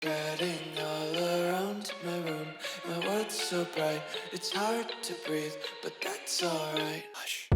Spreading all around my room, my world's so bright, it's hard to breathe, but that's alright. Hush.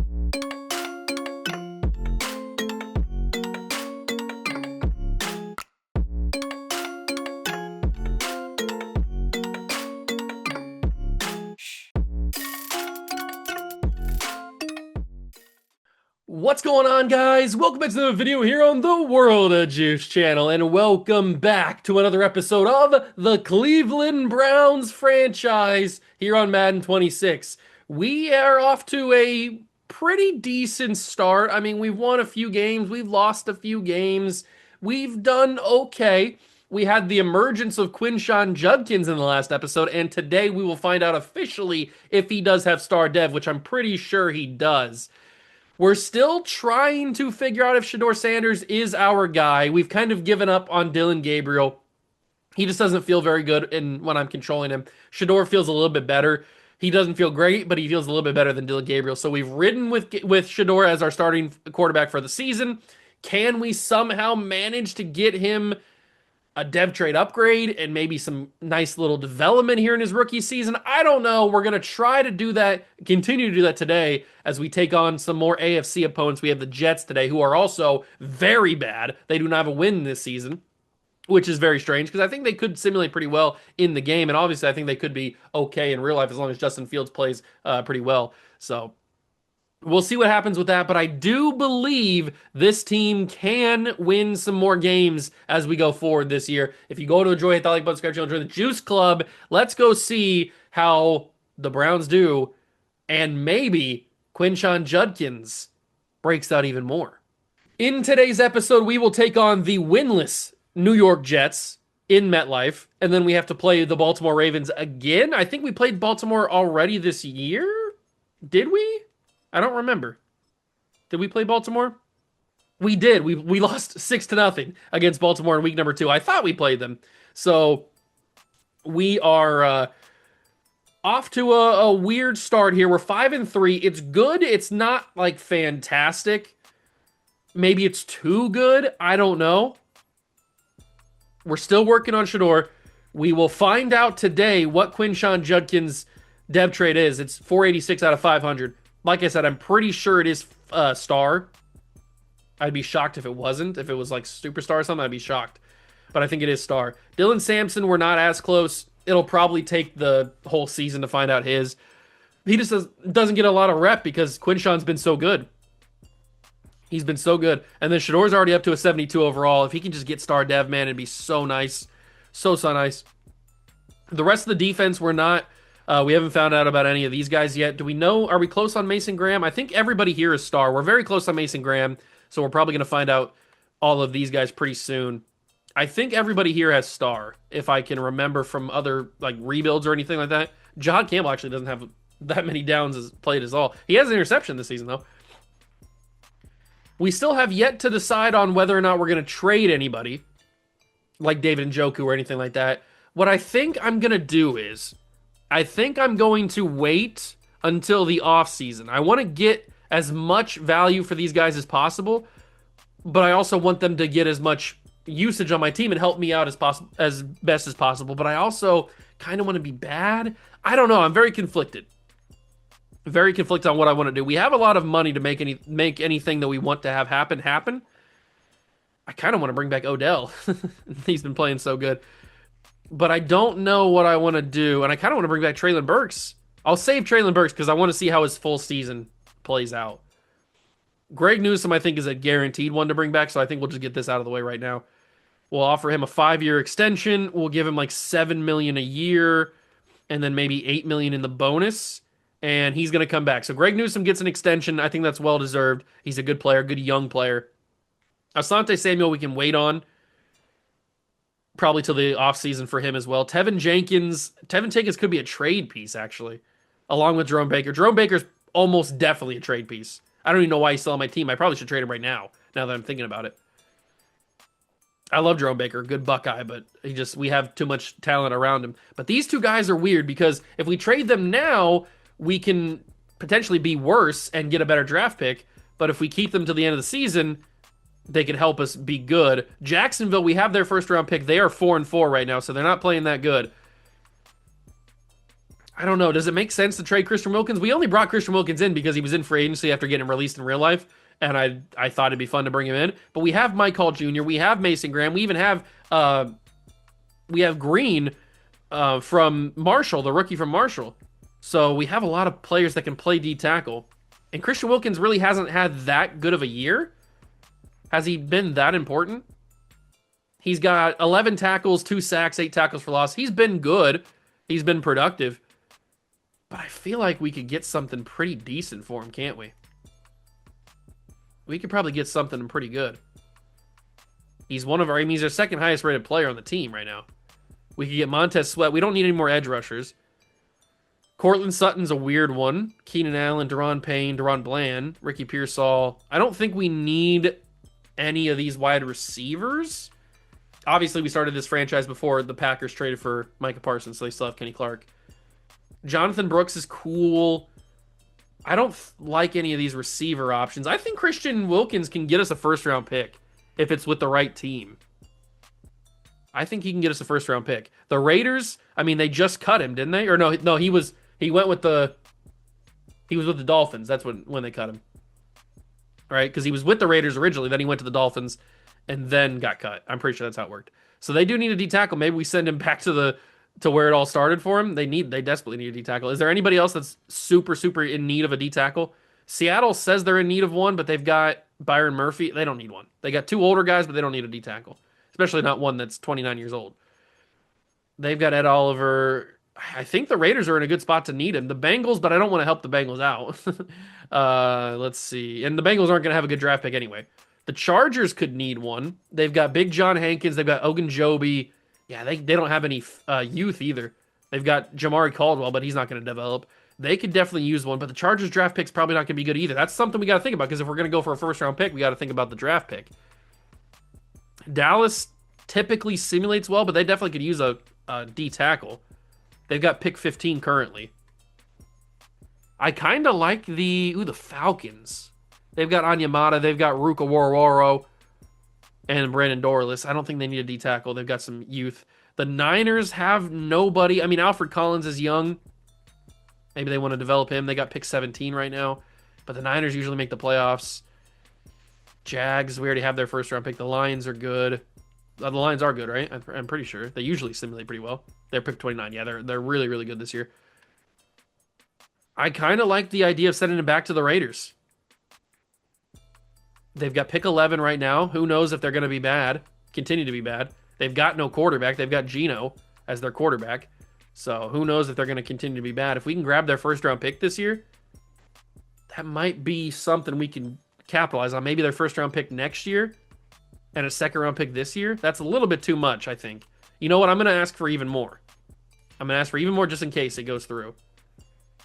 What's going on, guys? Welcome back to the video here on the World of Juice channel, and welcome back to another episode of the Cleveland Browns franchise here on Madden 26. We are off to a pretty decent start. I mean, we've won a few games, we've lost a few games, we've done okay. We had the emergence of Quinshon Judkins in the last episode, and today we will find out officially if he does have star dev, which I'm pretty sure he does. We're still trying to figure out if Shedeur Sanders is our guy. We've kind of given up on Dillon Gabriel. He just doesn't feel very good when I'm controlling him. Shedeur feels a little bit better. He doesn't feel great, but he feels a little bit better than Dillon Gabriel. So we've ridden with Shedeur as our starting quarterback for the season. Can we somehow manage to get him a dev trade upgrade and maybe some nice little development here in his rookie season? I don't know. We're going to try to do that, continue to do that today as we take on some more AFC opponents. We have the Jets today, who are also very bad. They do not have a win this season, which is very strange because I think they could simulate pretty well in the game. And obviously, I think they could be okay in real life as long as Justin Fields plays pretty well. So we'll see what happens with that, but I do believe this team can win some more games as we go forward this year. If you go to enjoy, hit that like button, subscribe channel, join the Juice Club. Let's go see how the Browns do, and maybe Quinshon Judkins breaks out even more. In today's episode, we will take on the winless New York Jets in MetLife, and then we have to play the Baltimore Ravens again. I think we played Baltimore already this year. Did we? I don't remember. Did we play Baltimore? We did. We lost 6-0 against Baltimore in week number 2. I thought we played them. So we are off to a weird start here. We're 5-3. It's good. It's not like fantastic. Maybe it's too good. I don't know. We're still working on Shedeur. We will find out today what Quinshon Judkins' dev trade is. It's 486 out of 500. Like I said, I'm pretty sure it is star. I'd be shocked if it wasn't. If it was like superstar or something, I'd be shocked. But I think it is star. Dylan Sampson, we're not as close. It'll probably take the whole season to find out his. He just doesn't get a lot of rep because Quinshon's been so good. He's been so good. And then Shedeur's already up to a 72 overall. If he can just get star dev, man, it'd be so nice. So nice. The rest of the defense, we're not... we haven't found out about any of these guys yet. Do we know? Are we close on Mason Graham? I think everybody here is star. We're very close on Mason Graham, so we're probably going to find out all of these guys pretty soon. I think everybody here has star, if I can remember from other like rebuilds or anything like that. John Campbell actually doesn't have that many downs as played as all. He has an interception this season, though. We still have yet to decide on whether or not we're going to trade anybody, like David Njoku or anything like that. What I think I'm going to do is... I think I'm going to wait until the offseason. I want to get as much value for these guys as possible, but I also want them to get as much usage on my team and help me out as best as possible. But I also kind of want to be bad. I don't know. I'm very conflicted. Very conflicted on what I want to do. We have a lot of money to make anything that we want to have happen. I kind of want to bring back Odell. He's been playing so good. But I don't know what I want to do, and I kind of want to bring back Treylon Burks. I'll save Treylon Burks because I want to see how his full season plays out. Greg Newsome, I think, is a guaranteed one to bring back, so I think we'll just get this out of the way right now. We'll offer him a 5-year extension. We'll give him like $7 million a year, and then maybe $8 million in the bonus, and he's going to come back. So Greg Newsome gets an extension. I think that's well-deserved. He's a good player, good young player. Asante Samuel we can wait on. Probably till the offseason for him as well. Tevin Jenkins could be a trade piece, actually, along with Jerome Baker. Jerome Baker's almost definitely a trade piece. I don't even know why he's still on my team. I probably should trade him right now that I'm thinking about it. I love Jerome Baker, good Buckeye, but we have too much talent around him. But these two guys are weird because if we trade them now, we can potentially be worse and get a better draft pick. But if we keep them to the end of the season, they could help us be good. Jacksonville, we have their first round pick. They are 4-4 right now, so they're not playing that good. I don't know. Does it make sense to trade Christian Wilkins? We only brought Christian Wilkins in because he was in free agency after getting released in real life, and I thought it'd be fun to bring him in. But we have Mike Hall Jr., we have Mason Graham, we even have Green from Marshall, the rookie from Marshall. So we have a lot of players that can play D tackle. And Christian Wilkins really hasn't had that good of a year. Has he been that important? He's got 11 tackles, 2 sacks, 8 tackles for loss. He's been good. He's been productive. But I feel like we could get something pretty decent for him, can't we? We could probably get something pretty good. He's he's our second highest rated player on the team right now. We could get Montez Sweat. We don't need any more edge rushers. Cortland Sutton's a weird one. Keenan Allen, Deron Payne, Deron Bland, Ricky Pearsall. I don't think we need any of these wide receivers. Obviously, we started this franchise before the Packers traded for Micah Parsons, so they still have Kenny Clark. Jonathan Brooks is cool. I don't like any of these receiver options. I think Christian Wilkins can get us a first-round pick if it's with the right team. I think he can get us a first-round pick. The Raiders, I mean, they just cut him, didn't they? Or no, he was with the Dolphins. That's when they cut him. All right, because he was with the Raiders originally, then he went to the Dolphins, and then got cut. I'm pretty sure that's how it worked. So they do need a D tackle. Maybe we send him back to where it all started for him. They desperately need a D tackle. Is there anybody else that's super, super in need of a D tackle? Seattle says they're in need of one, but they've got Byron Murphy. They don't need one. They got 2 older guys, but they don't need a D tackle, especially not one that's 29 years old. They've got Ed Oliver. I think the Raiders are in a good spot to need him. The Bengals, but I don't want to help the Bengals out. Let's see. And the Bengals aren't going to have a good draft pick anyway. The Chargers could need one. They've got Big John Hankins. They've got Ogunjobi. Yeah, they don't have any youth either. They've got Jamari Caldwell, but he's not going to develop. They could definitely use one, but the Chargers draft pick's probably not going to be good either. That's something we got to think about, because if we're going to go for a first-round pick, we got to think about the draft pick. Dallas typically simulates well, but they definitely could use a D tackle. They've got pick 15 currently. I kind of like the Falcons. They've got Anyamata, they've got Ruka Warwaro, and Brandon Dorless. I don't think they need a D tackle. They've got some youth. The Niners have nobody. I mean, Alfred Collins is young. Maybe they want to develop him. They got pick 17 right now. But the Niners usually make the playoffs. Jags, we already have their first round pick. The Lions are good. The Lions are good, right? I'm pretty sure. They usually simulate pretty well. They're pick 29. Yeah, they're really, really good this year. I kind of like the idea of sending him back to the Raiders. They've got pick 11 right now. Who knows if they're going to be bad, continue to be bad. They've got no quarterback. They've got Geno as their quarterback. So who knows if they're going to continue to be bad. If we can grab their first round pick this year, that might be something we can capitalize on. Maybe their first round pick next year and a second round pick this year. That's a little bit too much, I think. You know what? I'm going to ask for even more. I'm going to ask for even more just in case it goes through.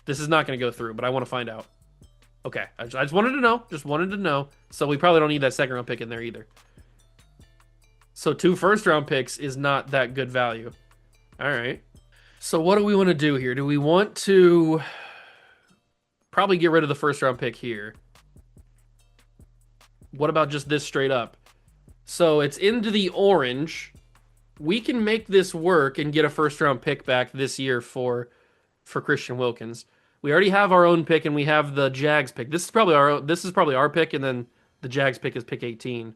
This is not going to go through, but I want to find out. Okay, I just wanted to know. Just wanted to know. So we probably don't need that second round pick in there either. So 2 first round picks is not that good value. All right. So what do we want to do here? Do we want to probably get rid of the first round pick here? What about just this straight up? So it's into the orange. We can make this work and get a first round pick back this year for Christian Wilkins. We already have our own pick and we have the Jags pick. This is probably our pick, and then the Jags pick is pick 18.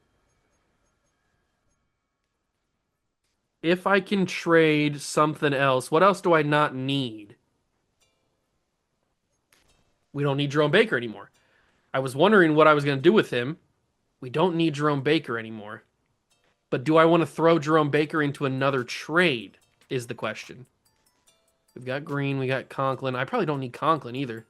If I can trade something else, what else do I not need? We don't need Jerome Baker anymore. I was wondering what I was going to do with him. We don't need Jerome Baker anymore. But do I want to throw Jerome Baker into another trade is the question. We've got Green, we got Conklin. I probably don't need Conklin either.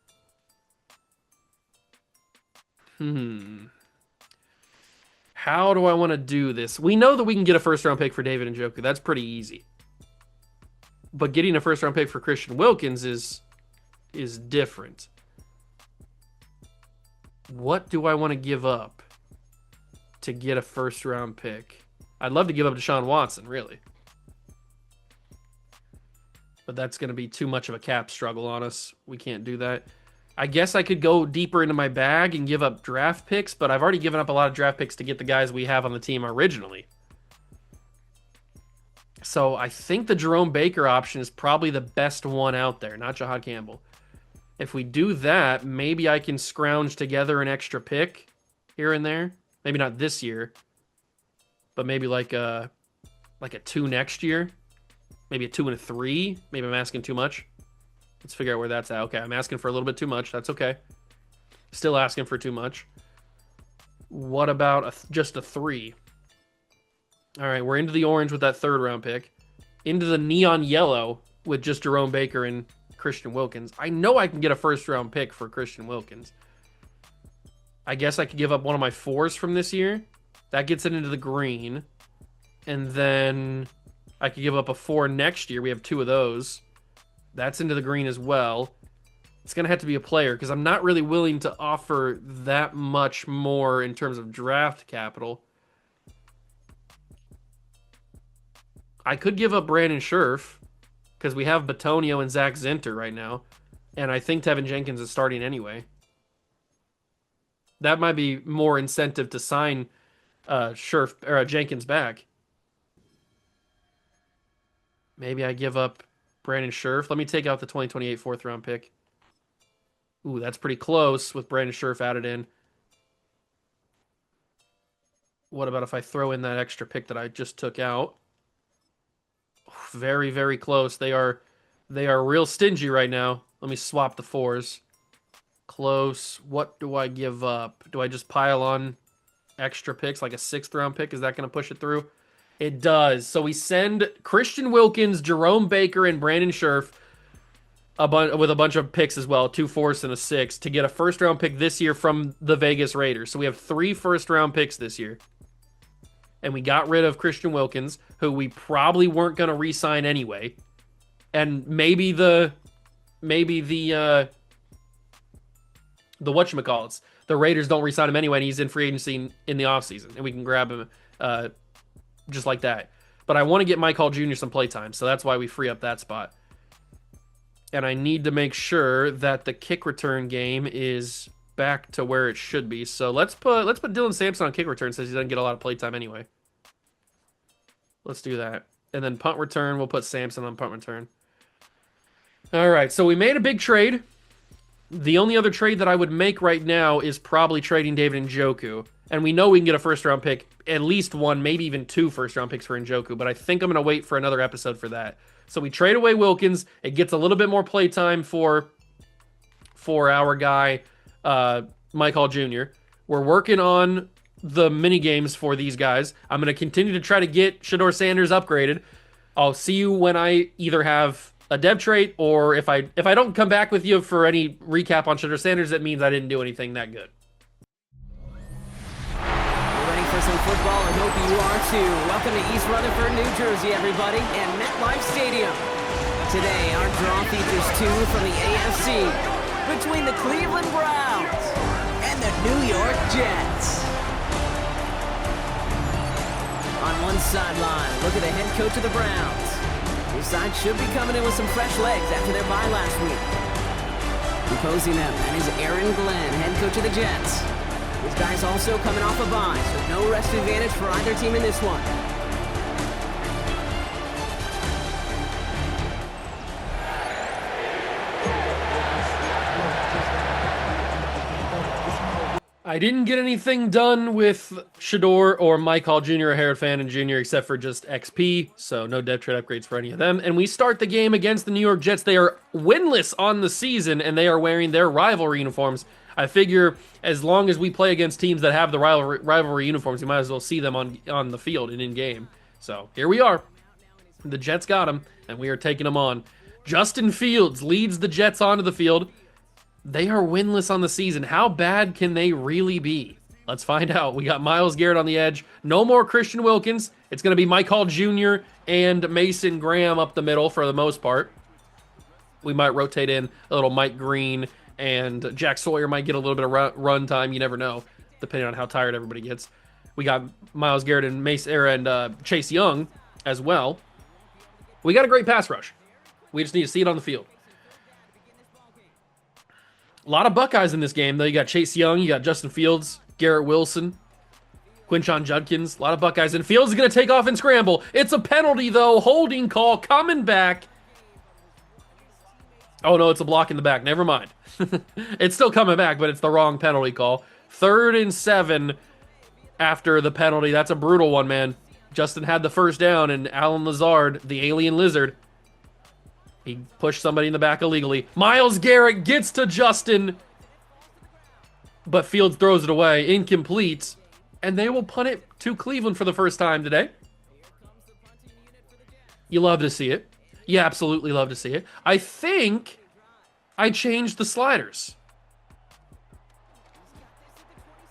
How do I want to do this? We know that we can get a first-round pick for David Njoku. That's pretty easy. But getting a first-round pick for Christian Wilkins is different. What do I want to give up to get a first-round pick? I'd love to give up Deshaun Watson, really. But that's going to be too much of a cap struggle on us. We can't do that. I guess I could go deeper into my bag and give up draft picks, but I've already given up a lot of draft picks to get the guys we have on the team originally. So I think the Jerome Baker option is probably the best one out there, not Jahad Campbell. If we do that, maybe I can scrounge together an extra pick here and there. Maybe not this year, but maybe like a 2 next year. Maybe a 2 and a 3. Maybe I'm asking too much. Let's figure out where that's at. Okay, I'm asking for a little bit too much. That's okay. Still asking for too much. What about just a 3? All right, we're into the orange with that 3rd round pick. Into the neon yellow with just Jerome Baker and Christian Wilkins. I know I can get a 1st round pick for Christian Wilkins. I guess I could give up one of my 4s from this year. That gets it into the green. And then I could give up a 4 next year. We have 2 of those. That's into the green as well. It's going to have to be a player because I'm not really willing to offer that much more in terms of draft capital. I could give up Brandon Scherf because we have Batonio and Zach Zinter right now. And I think Tevin Jenkins is starting anyway. That might be more incentive to sign Scherf or Jenkins back. Maybe I give up Brandon Scherf. Let me take out the 2028 4th round pick. Ooh, that's pretty close with Brandon Scherf added in. What about if I throw in that extra pick that I just took out? Very, very close. They are real stingy right now. Let me swap the 4s. Close. What do I give up? Do I just pile on extra picks, like a 6th round pick? Is that going to push it through? It does. So we send Christian Wilkins, Jerome Baker, and Brandon Scherf with a bunch of picks as well, 2 4s and a 6, to get a 1st round pick this year from the Vegas Raiders. So we have 3 1st round picks this year. And we got rid of Christian Wilkins, who we probably weren't going to re-sign anyway. And maybe the whatchamacallits, the Raiders don't re-sign him anyway, and he's in free agency in the offseason, and we can grab him just like that. But I want to get Mike Hall Jr. some playtime, so that's why we free up that spot. And I need to make sure that the kick return game is back to where it should be. So let's put Dylan Sampson on kick return since he doesn't get a lot of playtime anyway. Let's do that. And then punt return, we'll put Sampson on punt return. All right, so we made a big trade. The only other trade that I would make right now is probably trading David Njoku. And we know we can get a 1st round pick, at least 1, maybe even 2 1st round picks for Njoku, but I think I'm going to wait for another episode for that. So we trade away Wilkins. It gets a little bit more playtime for our guy, Mike Hall Jr. We're working on the mini games for these guys. I'm going to continue to try to get Shedeur Sanders upgraded. I'll see you when I either have a dev trait, or if I don't come back with you for any recap on Shedeur Sanders, that means I didn't do anything that good. We're ready for some football. I hope you are too. Welcome to East Rutherford, New Jersey, everybody, and MetLife Stadium. Today, our draw features 2 from the AFC between the Cleveland Browns and the New York Jets. On one sideline, look at the head coach of the Browns. His side should be coming in with some fresh legs after their bye last week. Opposing them, that is Aaron Glenn, head coach of the Jets. This guy's also coming off a bye, so no rest advantage for either team in this one. I didn't get anything done with Shedeur or Mike Hall Jr. or Harold Fannin Jr. except for just XP, so no depth trade upgrades for any of them. And we start the game against the New York Jets. They are winless on the season, and they are wearing their rivalry uniforms. I figure as long as we play against teams that have the rivalry uniforms, we might as well see them on the field and in-game. So here we are. The Jets got them, and we are taking them on. Justin Fields leads the Jets onto the field. They are winless on the season. How bad can they really be? Let's find out. We got Myles Garrett on the edge. No more Christian Wilkins. It's going to be Mike Hall Jr. and Mason Graham up the middle for the most part. We might rotate in a little Mike Green, and Jack Sawyer might get a little bit of run time. You never know, depending on how tired everybody gets. We got Myles Garrett and Chase Young as well. We got a great pass rush. We just need to see it on the field. A lot of Buckeyes in this game, though. You got Chase Young, you got Justin Fields, Garrett Wilson, Quinshon Judkins. A lot of Buckeyes. And Fields is going to take off and scramble. It's a penalty, though. Holding call coming back. Oh, no, it's a block in the back. Never mind. It's still coming back, but it's the wrong penalty call. 3rd and 7 after the penalty. That's a brutal one, man. Justin had the first down, and Alan Lazard, the alien lizard, he pushed somebody in the back illegally. Myles Garrett gets to Justin, but Fields throws it away. Incomplete. And they will punt it to Cleveland for the first time today. You love to see it. You absolutely love to see it. I think I changed the sliders.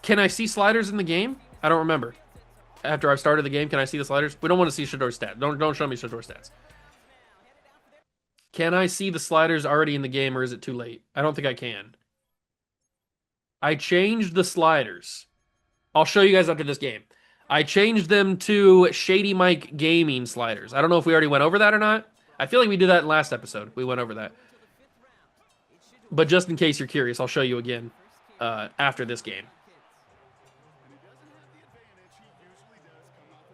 Can I see sliders in the game? I don't remember. After I've started the game, can I see the sliders? We don't want to see Shador's stats. Don't show me Shador's stats. Can I see the sliders already in the game, or is it too late? I don't think I can. I changed the sliders. I'll show you guys after this game. I changed them to Shady Mike Gaming sliders. I don't know if we already went over that or not. I feel like we did that in last episode. We went over that. But just in case you're curious, I'll show you again after this game.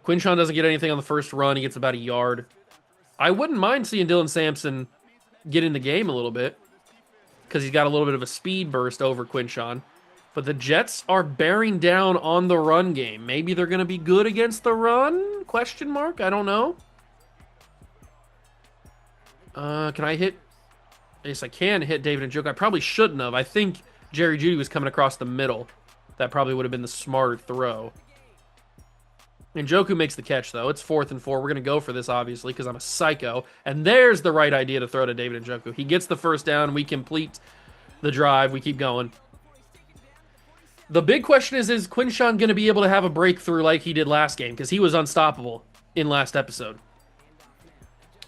Quinshon doesn't get anything on the first run. He gets about a yard. I wouldn't mind seeing Dylan Sampson get in the game a little bit because he's got a little bit of a speed burst over Quinshon. But the Jets are bearing down on the run game. Maybe they're going to be good against the run? Question mark? I don't know. Can I hit? Yes, I can hit David Njoku. I probably shouldn't have. I think Jerry Jeudy was coming across the middle. That probably would have been the smarter throw. Njoku makes the catch, though. It's 4th and 4. We're going to go for this, obviously, because I'm a psycho. And there's the right idea to throw to David Njoku. He gets the first down. We complete the drive. We keep going. The big question is Quinshon going to be able to have a breakthrough like he did last game? Because he was unstoppable in last episode.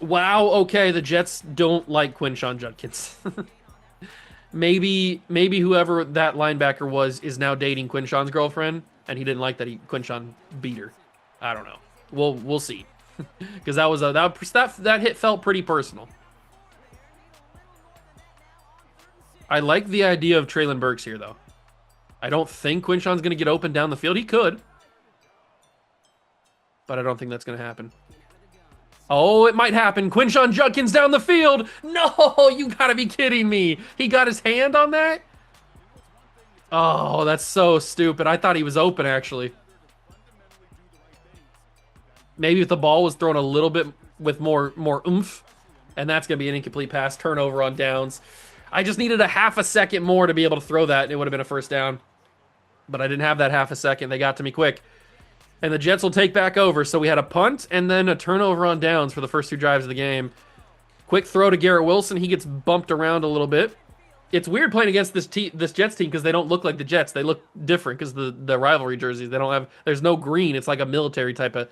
Wow, okay, the Jets don't like Quinshon Judkins. maybe whoever that linebacker was is now dating Quinshon's girlfriend, and he didn't like that Quinshon beat her. I don't know. We'll see. Because that hit felt pretty personal. I like the idea of Treylon Burks here, though. I don't think Quinshon's going to get open down the field. He could. But I don't think that's going to happen. Oh, it might happen. Quinshon Judkins down the field. No, you got to be kidding me. He got his hand on that? Oh, that's so stupid. I thought he was open, actually. Maybe if the ball was thrown a little bit with more oomph, and that's going to be an incomplete pass, turnover on downs. I just needed a half a second more to be able to throw that, and it would have been a first down. But I didn't have that half a second. They got to me quick. And the Jets will take back over. So we had a punt and then a turnover on downs for the first 2 drives of the game. Quick throw to Garrett Wilson. He gets bumped around a little bit. It's weird playing against this Jets team because they don't look like the Jets. They look different because the rivalry jerseys, there's no green. It's like a military type of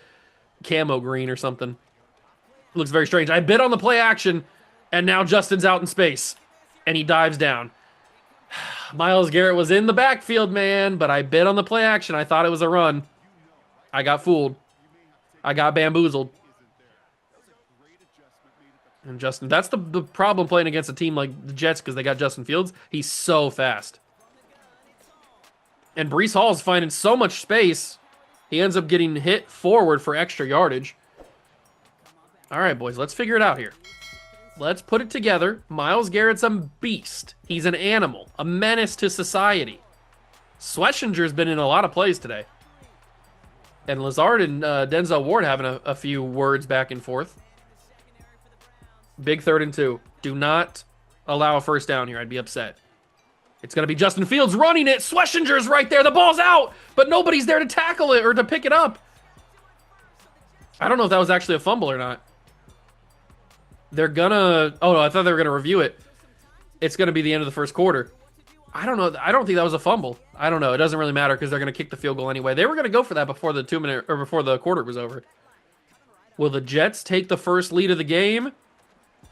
camo green or something. It looks very strange. I bid on the play action, and now Justin's out in space, and he dives down. Myles Garrett was in the backfield, man, but I bid on the play action. I thought it was a run. I got fooled. I got bamboozled. And Justin, that's the problem playing against a team like the Jets because they got Justin Fields. He's so fast. And Breece Hall's finding so much space, he ends up getting hit forward for extra yardage. All right, boys, let's figure it out here. Let's put it together. Myles Garrett's a beast. He's an animal, a menace to society. Schlesinger's been in a lot of plays today. And Lazard and Denzel Ward having a few words back and forth. Big 3rd and 2. Do not allow a first down here. I'd be upset. It's going to be Justin Fields running it. Schlesinger's right there. The ball's out, but nobody's there to tackle it or to pick it up. I don't know if that was actually a fumble or not. They're gonna... Oh, no, I thought they were going to review it. It's going to be the end of the first quarter. I don't know. I don't think that was a fumble. I don't know. It doesn't really matter because they're going to kick the field goal anyway. They were going to go for that before the 2-minute or before the quarter was over. Will the Jets take the first lead of the game?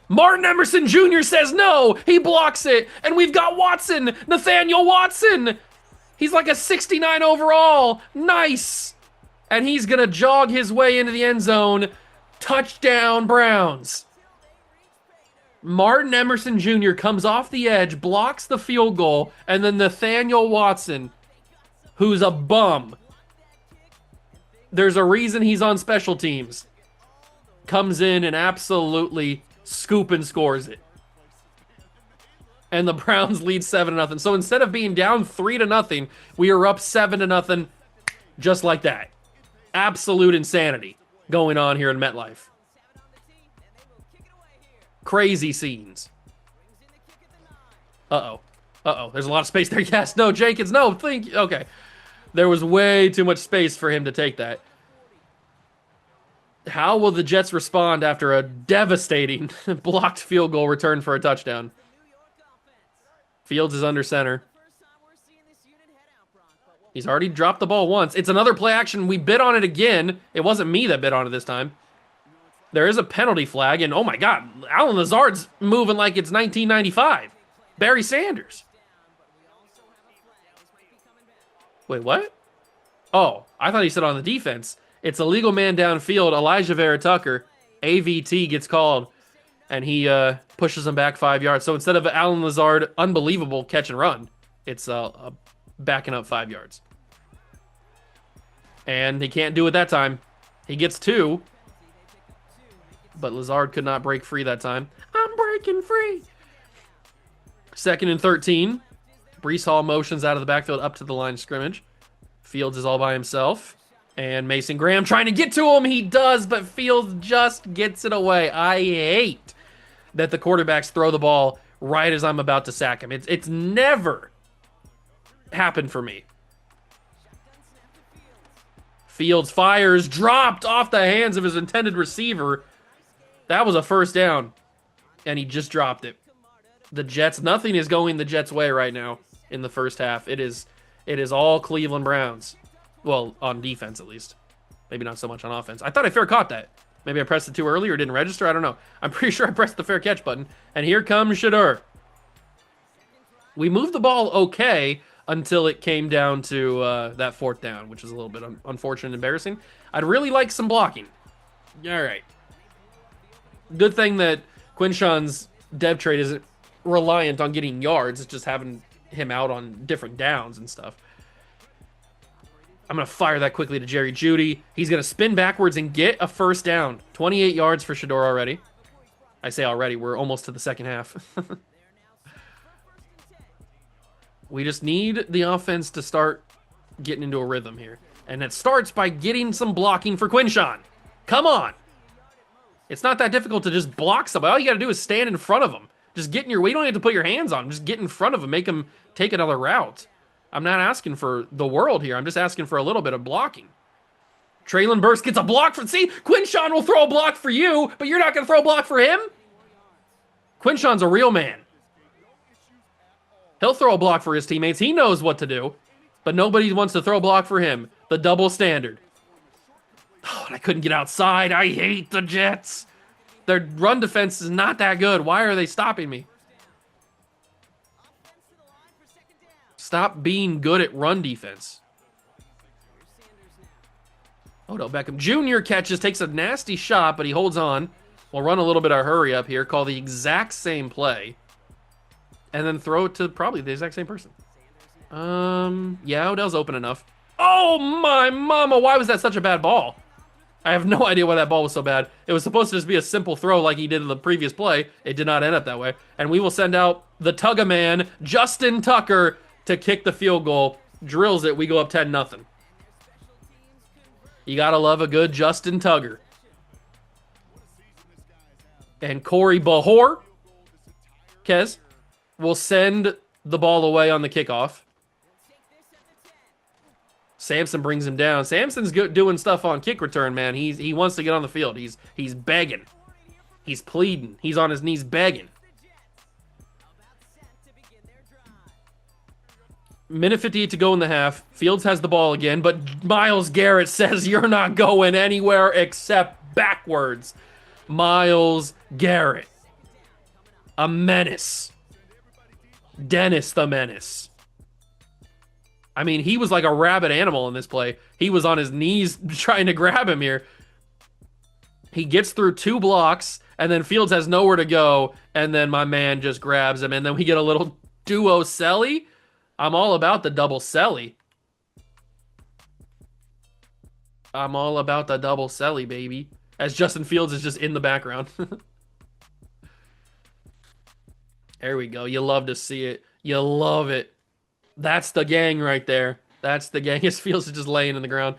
Martin Emerson Jr. says no. He blocks it. And we've got Watson. Nathaniel Watson. He's like a 69 overall. Nice. And he's going to jog his way into the end zone. Touchdown, Browns. Martin Emerson Jr. comes off the edge, blocks the field goal, and then Nathaniel Watson, who's a bum, there's a reason he's on special teams, comes in and absolutely scoop and scores it. And the Browns lead 7-0. So instead of being down 3-0, we are up 7-0, just like that. Absolute insanity going on here in MetLife. Crazy scenes. Uh-oh. Uh-oh. There's a lot of space there. Yes. No, Jenkins. No. Okay. There was way too much space for him to take that. How will the Jets respond after a devastating blocked field goal return for a touchdown? Fields is under center. He's already dropped the ball once. It's another play action. We bid on it again. It wasn't me that bid on it this time. There is a penalty flag, and oh my God, Alan Lazard's moving like it's 1995. Barry Sanders. Wait, what? Oh, I thought he said on the defense. It's a legal man downfield. Elijah Vera Tucker, AVT, gets called, and he pushes him back 5 yards. So instead of Alan Lazard, unbelievable catch and run, it's backing up 5 yards. And he can't do it that time. He gets 2. But Lazard could not break free that time. I'm breaking free. 2nd and 13. Breece Hall motions out of the backfield up to the line of scrimmage. Fields is all by himself. And Mason Graham trying to get to him. He does, but Fields just gets it away. I hate that the quarterbacks throw the ball right as I'm about to sack him. It's never happened for me. Fields fires, dropped off the hands of his intended receiver. That was a first down, and he just dropped it. The Jets, nothing is going the Jets' way right now in the first half. It is all Cleveland Browns. Well, on defense at least. Maybe not so much on offense. I thought I fair caught that. Maybe I pressed it too early or didn't register. I don't know. I'm pretty sure I pressed the fair catch button. And here comes Shedeur. We moved the ball okay until it came down to that 4th down, which is a little bit unfortunate and embarrassing. I'd really like some blocking. All right. Good thing that Quinshawn's dev trade isn't reliant on getting yards. It's just having him out on different downs and stuff. I'm going to fire that quickly to Jerry Jeudy. He's going to spin backwards and get a first down. 28 yards for Shedeur already. I say already. We're almost to the second half. We just need the offense to start getting into a rhythm here. And it starts by getting some blocking for Quinshawn. Come on. It's not that difficult to just block somebody. All you got to do is stand in front of them. Just get in your way. You don't have to put your hands on him. Just get in front of him. Make him take another route. I'm not asking for the world here. I'm just asking for a little bit of blocking. Traylon Burks gets a block for... See, Quinshawn will throw a block for you, but you're not going to throw a block for him? Quinshawn's a real man. He'll throw a block for his teammates. He knows what to do, but nobody wants to throw a block for him. The double standard. Oh, and I couldn't get outside. I hate the Jets. Their run defense is not that good. Why are they stopping me? Stop being good at run defense. Odell Beckham Jr. catches, takes a nasty shot, but he holds on. We'll run a little bit of hurry up here, call the exact same play, and then throw it to probably the exact same person. Yeah, Odell's open enough. Oh, my mama. Why was that such a bad ball? I have no idea why that ball was so bad. It was supposed to just be a simple throw like he did in the previous play. It did not end up that way. And we will send out the Tug-a-Man, Justin Tucker, to kick the field goal. Drills it. We go up 10-0. You got to love a good Justin Tugger. And Corey Bahor, Kez, will send the ball away on the kickoff. Sampson brings him down. Sampson's doing stuff on kick return, man. He wants to get on the field. He's begging. He's pleading. He's on his knees begging. Minute 58 to go in the half. Fields has the ball again, but Myles Garrett says you're not going anywhere except backwards. Myles Garrett. A menace. Dennis the Menace. I mean, he was like a rabid animal in this play. He was on his knees trying to grab him here. He gets through 2 blocks, and then Fields has nowhere to go, and then my man just grabs him, and then we get a little duo celly. I'm all about the double celly. I'm all about the double celly, baby. As Justin Fields is just in the background. There we go. You love to see it. You love it. That's the gang right there. That's the gang. His Fields is just laying in the ground.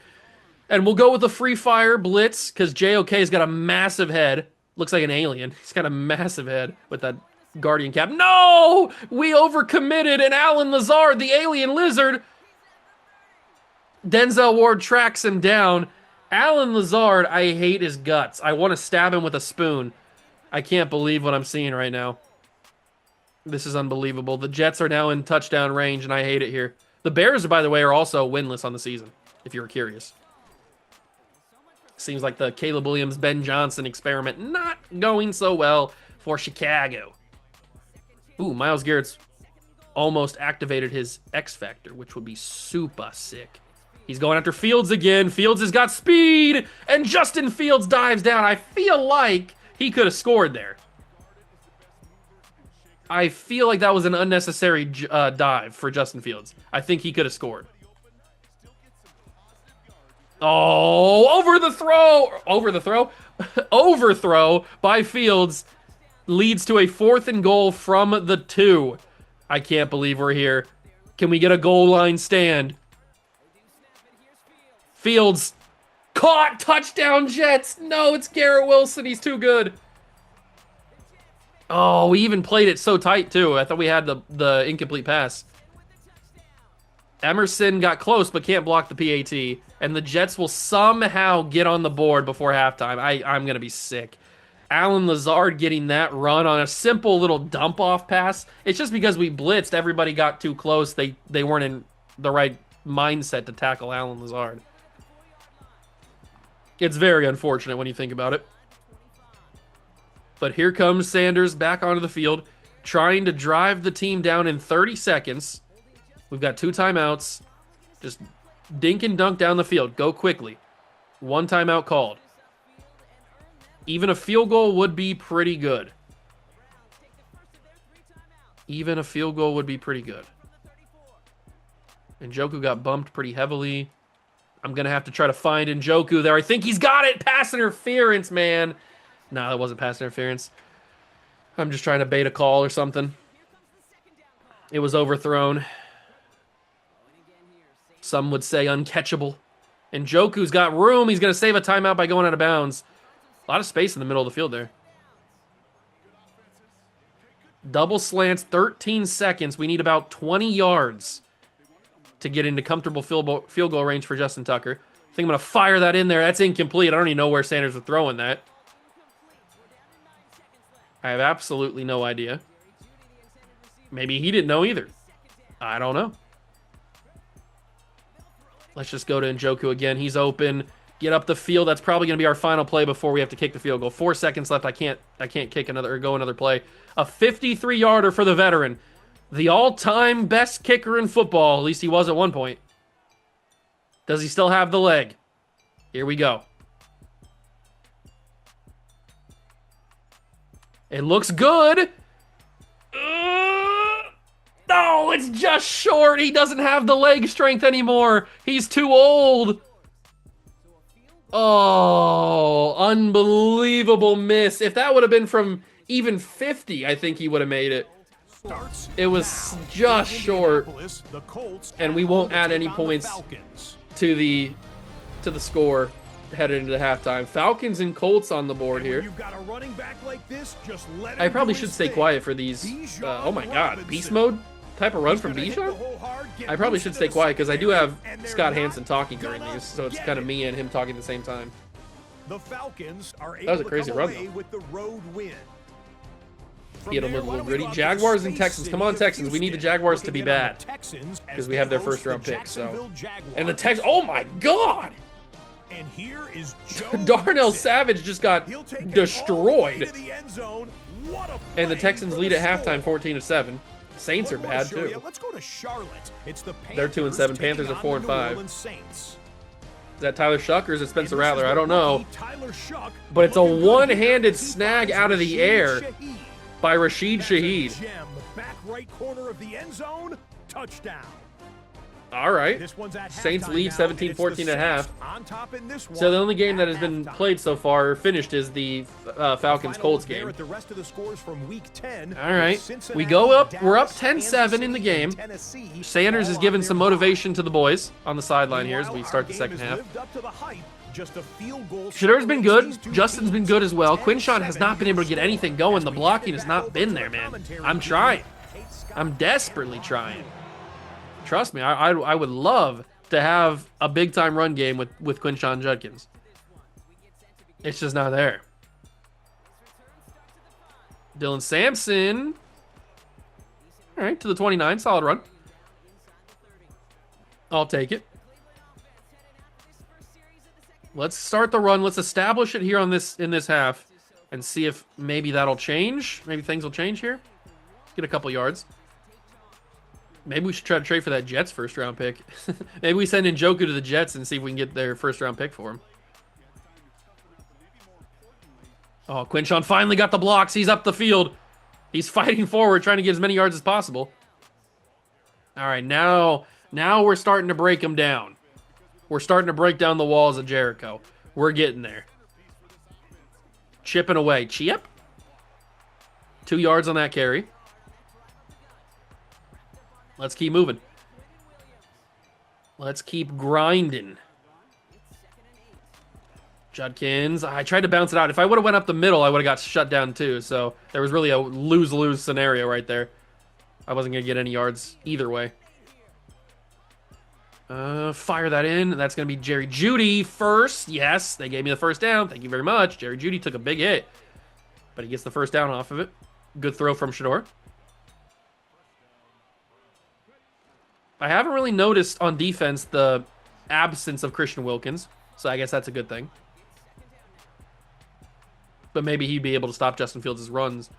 And we'll go with the free fire blitz because JOK's got a massive head. Looks like an alien. He's got a massive head with that Guardian cap. No! We overcommitted, and Alan Lazard, the alien lizard. Denzel Ward tracks him down. Alan Lazard, I hate his guts. I want to stab him with a spoon. I can't believe what I'm seeing right now. This is unbelievable. The Jets are now in touchdown range, and I hate it here. The Bears, by the way, are also winless on the season, if you were curious. Seems like the Caleb Williams, Ben Johnson experiment not going so well for Chicago. Ooh, Myles Garrett's almost activated his X Factor, which would be super sick. He's going after Fields again. Fields has got speed, and Justin Fields dives down. I feel like he could have scored there. I feel like that was an unnecessary dive for Justin Fields. I think he could have scored. Oh, over the throw. Over the throw? Overthrow by Fields leads to a 4th and goal from the 2. I can't believe we're here. Can we get a goal line stand? Fields caught. Touchdown Jets. No, it's Garrett Wilson. He's too good. Oh, we even played it so tight, too. I thought we had the incomplete pass. Emerson got close but can't block the PAT. And the Jets will somehow get on the board before halftime. I'm going to be sick. Alan Lazard getting that run on a simple little dump-off pass. It's just because we blitzed. Everybody got too close. They weren't in the right mindset to tackle Alan Lazard. It's very unfortunate when you think about it. But here comes Sanders back onto the field, trying to drive the team down in 30 seconds. We've got 2 timeouts. Just dink and dunk down the field. Go quickly. 1 timeout called. Even a field goal would be pretty good. Even a field goal would be pretty good. Njoku got bumped pretty heavily. I'm going to have to try to find Njoku there. I think he's got it. Pass interference, man. No, that wasn't pass interference. I'm just trying to bait a call or something. It was overthrown. Some would say uncatchable. And Njoku's got room. He's going to save a timeout by going out of bounds. A lot of space in the middle of the field there. Double slants, 13 seconds. We need about 20 yards to get into comfortable field goal range for Justin Tucker. I think I'm going to fire that in there. That's incomplete. I don't even know where Sanders was throwing that. I have absolutely no idea. Maybe he didn't know either. I don't know. Let's just go to Njoku again. He's open. Get up the field. That's probably going to be our final play before we have to kick the field goal. 4 seconds left. I can't kick another or go another play. A 53-yarder for the veteran. The all-time best kicker in football. At least he was at one point. Does he still have the leg? Here we go. It looks good. No, it's just short. He doesn't have the leg strength anymore. He's too old. Oh, unbelievable miss. If that would have been from even 50, I think he would have made it. It was just short. And we won't add any points to the score headed into halftime. Falcons and Colts on the board here. I probably should stay quiet for these. Oh my God, beast mode type of run from Bijan? I probably should stay quiet because I do have Scott Hansen talking during these, so it's kind of me and him talking at the same time. That was a crazy run though. He had a little gritty. Jaguars and Texans. Come on, Texans. We need the Jaguars to be bad because we have their first round pick. So, and the Texans. Oh my God! And here is Darnell Savage just got destroyed. And the Texans lead at halftime 14-7. Saints are bad too. Let's go to Charlotte. It's the They're 2-7. Panthers are 4-5. Is that Tyler Shuck or is it Spencer Rattler? I don't know. Tyler Shuck, But it's a looking good one-handed here. snag He out of the finds air Shaheed. by Rashid That's a Shaheed. gem. Back right corner of the end zone. Touchdown. All right. This one's at Saints halftime lead now, and 17-14 it's the and a half. Saints on top in this one So the only game that has at been halftime. played so far, finished, is the Falcons-Colts Final game. at the rest of the scores from week 10. All right. Cincinnati, We go up. We're up Dallas, 10-7 Kansas in the City, game. and Tennessee, Sanders is all giving on some their motivation to the boys on the sideline here as we Meanwhile, start our the game second has half. lived up to the hype. Just a field goal Shadur's been good. separates these two Justin's been teams. good as well. 10-7 Quinshawn has not been able to get anything going. The blocking has not been there, man. I'm trying. I'm desperately trying. Trust me, I would love to have a big-time run game with Quinshawn Judkins. It's just not there. Dylan Sampson. All right, to the 29. Solid run. I'll take it. Let's start the run. Let's establish it here in this half and see if maybe that'll change. Maybe things will change here. Get a couple yards. Maybe we should try to trade for that Jets first-round pick. Maybe we send Njoku to the Jets and see if we can get their first-round pick for him. Oh, Quinshawn finally got the blocks. He's up the field. He's fighting forward, trying to get as many yards as possible. All right, now we're starting to break him down. We're starting to break down the walls of Jericho. We're getting there. Chipping away. Chip. 2 yards on that carry. Let's keep moving. Let's keep grinding. Judkins. I tried to bounce it out. If I would have went up the middle, I would have got shut down too. So there was really a lose-lose scenario right there. I wasn't going to get any yards either way. Fire that in. That's going to be Jerry Jeudy first. Yes, they gave me the first down. Thank you very much. Jerry Jeudy took a big hit, but he gets the first down off of it. Good throw from Shador. I haven't really noticed on defense the absence of Christian Wilkins, so I guess that's a good thing. But maybe he'd be able to stop Justin Fields' runs.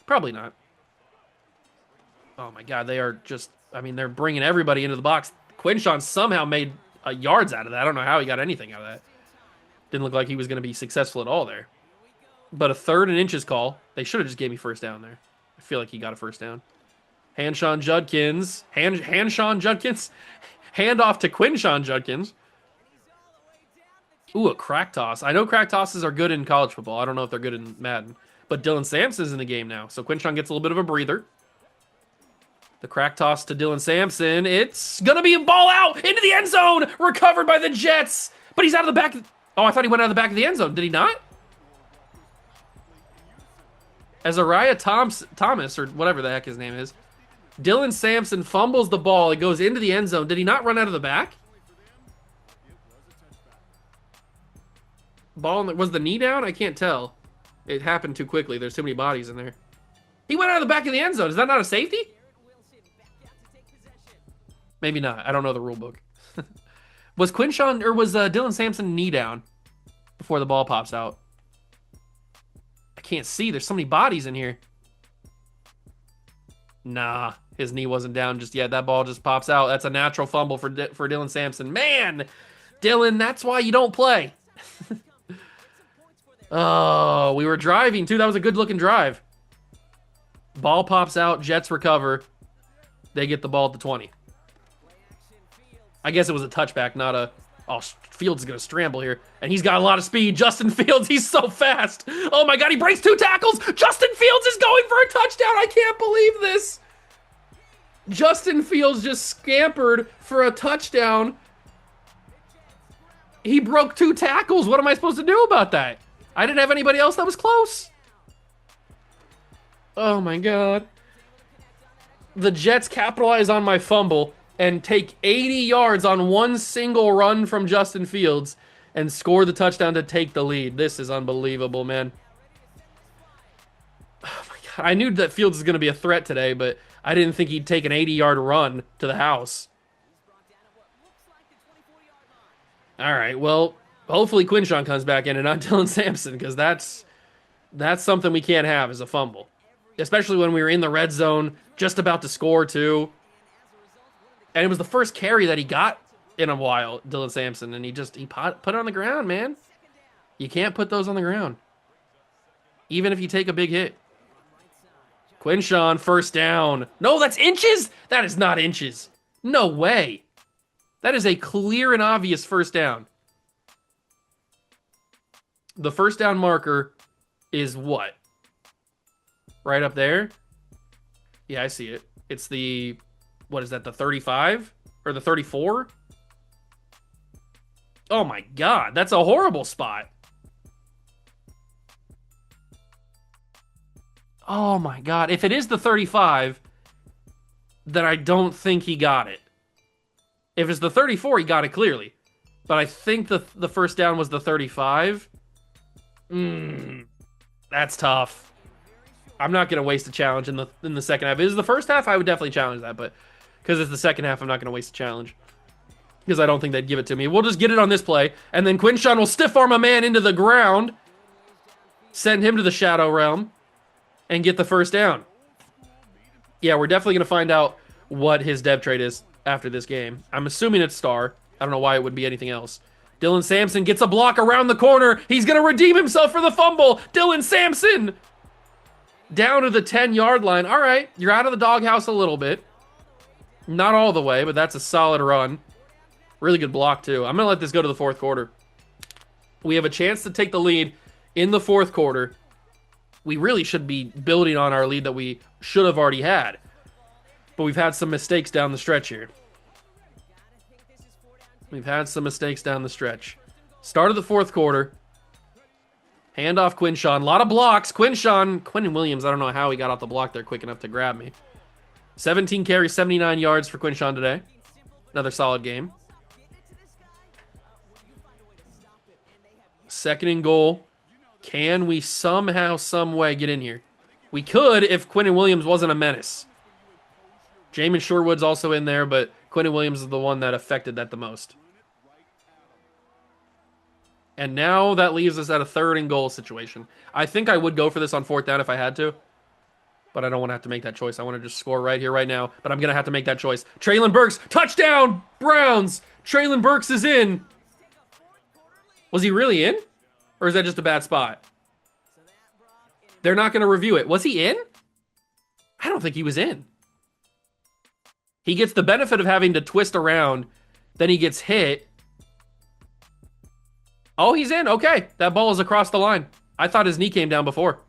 Probably not. Oh my God, they are just, I mean, they're bringing everybody into the box. Quinshawn somehow made yards out of that. I don't know how he got anything out of that. Didn't look like he was going to be successful at all there. But a 3rd and inches call. They should have just gave me first down there. I feel like he got a first down. Hanshawn Judkins. Hanshawn Judkins. Hand off to Quinshawn Judkins. Ooh, a crack toss. I know crack tosses are good in college football. I don't know if they're good in Madden. But Dylan Sampson's in the game now. So Quinshawn gets a little bit of a breather. The crack toss to Dylan Sampson. It's going to be a ball out into the end zone. Recovered by the Jets. But he's out of the back. Oh, I thought he went out of the back of the end zone. Did he not? Azariah Thomas, or whatever the heck his name is. Dylan Sampson fumbles the ball. It goes into the end zone. Did he not run out of the back? Was the knee down? I can't tell. It happened too quickly. There's too many bodies in there. He went out of the back of the end zone. Is that not a safety? Maybe not. I don't know the rule book. Was Quinshawn or was Dylan Sampson knee down before the ball pops out? I can't see. There's so many bodies in here. Nah, his knee wasn't down just yet. That ball just pops out. That's a natural fumble for Dylan Sampson. Man, Dylan, that's why you don't play. Oh, we were driving too. That was a good-looking drive. Ball pops out. Jets recover. They get the ball at the 20. I guess it was a touchback, not a... Oh, Fields is going to scramble here. And he's got a lot of speed. Justin Fields, he's so fast. Oh my God, he breaks 2 tackles. Justin Fields is going for a touchdown. I can't believe this. Justin Fields just scampered for a touchdown. He broke 2 tackles. What am I supposed to do about that? I didn't have anybody else that was close. Oh my God. The Jets capitalize on my fumble and take 80 yards on one single run from Justin Fields and score the touchdown to take the lead. This is unbelievable, man. Oh my God. I knew that Fields was going to be a threat today, but I didn't think he'd take an 80-yard run to the house. All right, well, hopefully Quinshawn comes back in and not Dylan Sampson, because that's something we can't have is a fumble. Especially when we were in the red zone, just about to score too. And it was the first carry that he got in a while, Dylan Sampson, and he put it on the ground, man. You can't put those on the ground, even if you take a big hit. Quinshawn, first down. No, that's inches? That is not inches. No way. That is a clear and obvious first down. The first down marker is what? Right up there? Yeah, I see it. It's the, what is that, the 35? Or the 34? Oh my God, that's a horrible spot. Oh my God, if it is the 35, then I don't think he got it. If it's the 34, he got it clearly. But I think the first down was the 35. That's tough. I'm not going to waste a challenge in the second half. If it is the first half, I would definitely challenge that, but because it's the second half, I'm not going to waste a challenge. Because I don't think they'd give it to me. We'll just get it on this play, and then Quinshawn will stiff arm a man into the ground, send him to the shadow realm, and get the first down. Yeah, we're definitely going to find out what his dev trade is after this game. I'm assuming it's star. I don't know why it would be anything else. Dylan Sampson gets a block around the corner. He's going to redeem himself for the fumble. Dylan Sampson down to the 10-yard line. All right, you're out of the doghouse a little bit. Not all the way, but that's a solid run. Really good block, too. I'm going to let this go to the fourth quarter. We have a chance to take the lead in the fourth quarter. We really should be building on our lead that we should have already had. But we've had some mistakes down the stretch here. We've had some mistakes down the stretch. Start of the fourth quarter. Handoff Quinshawn. A lot of blocks. Quinnen Williams, I don't know how he got off the block there quick enough to grab me. 17 carries, 79 yards for Quinshawn today. Another solid game. Second and goal. Can we somehow, some way get in here? We could if Quinnen Williams wasn't a menace. Jamin Sherwood's also in there, but Quinnen Williams is the one that affected that the most. And now that leaves us at a third and goal situation. I think I would go for this on fourth down if I had to. But I don't want to have to make that choice. I want to just score right here, right now. But I'm going to have to make that choice. Traylon Burks, touchdown, Browns. Traylon Burks is in. Was he really in? Or is that just a bad spot? They're not going to review it. Was he in? I don't think he was in. He gets the benefit of having to twist around. Then he gets hit. Oh, he's in. Okay. That ball is across the line. I thought his knee came down before.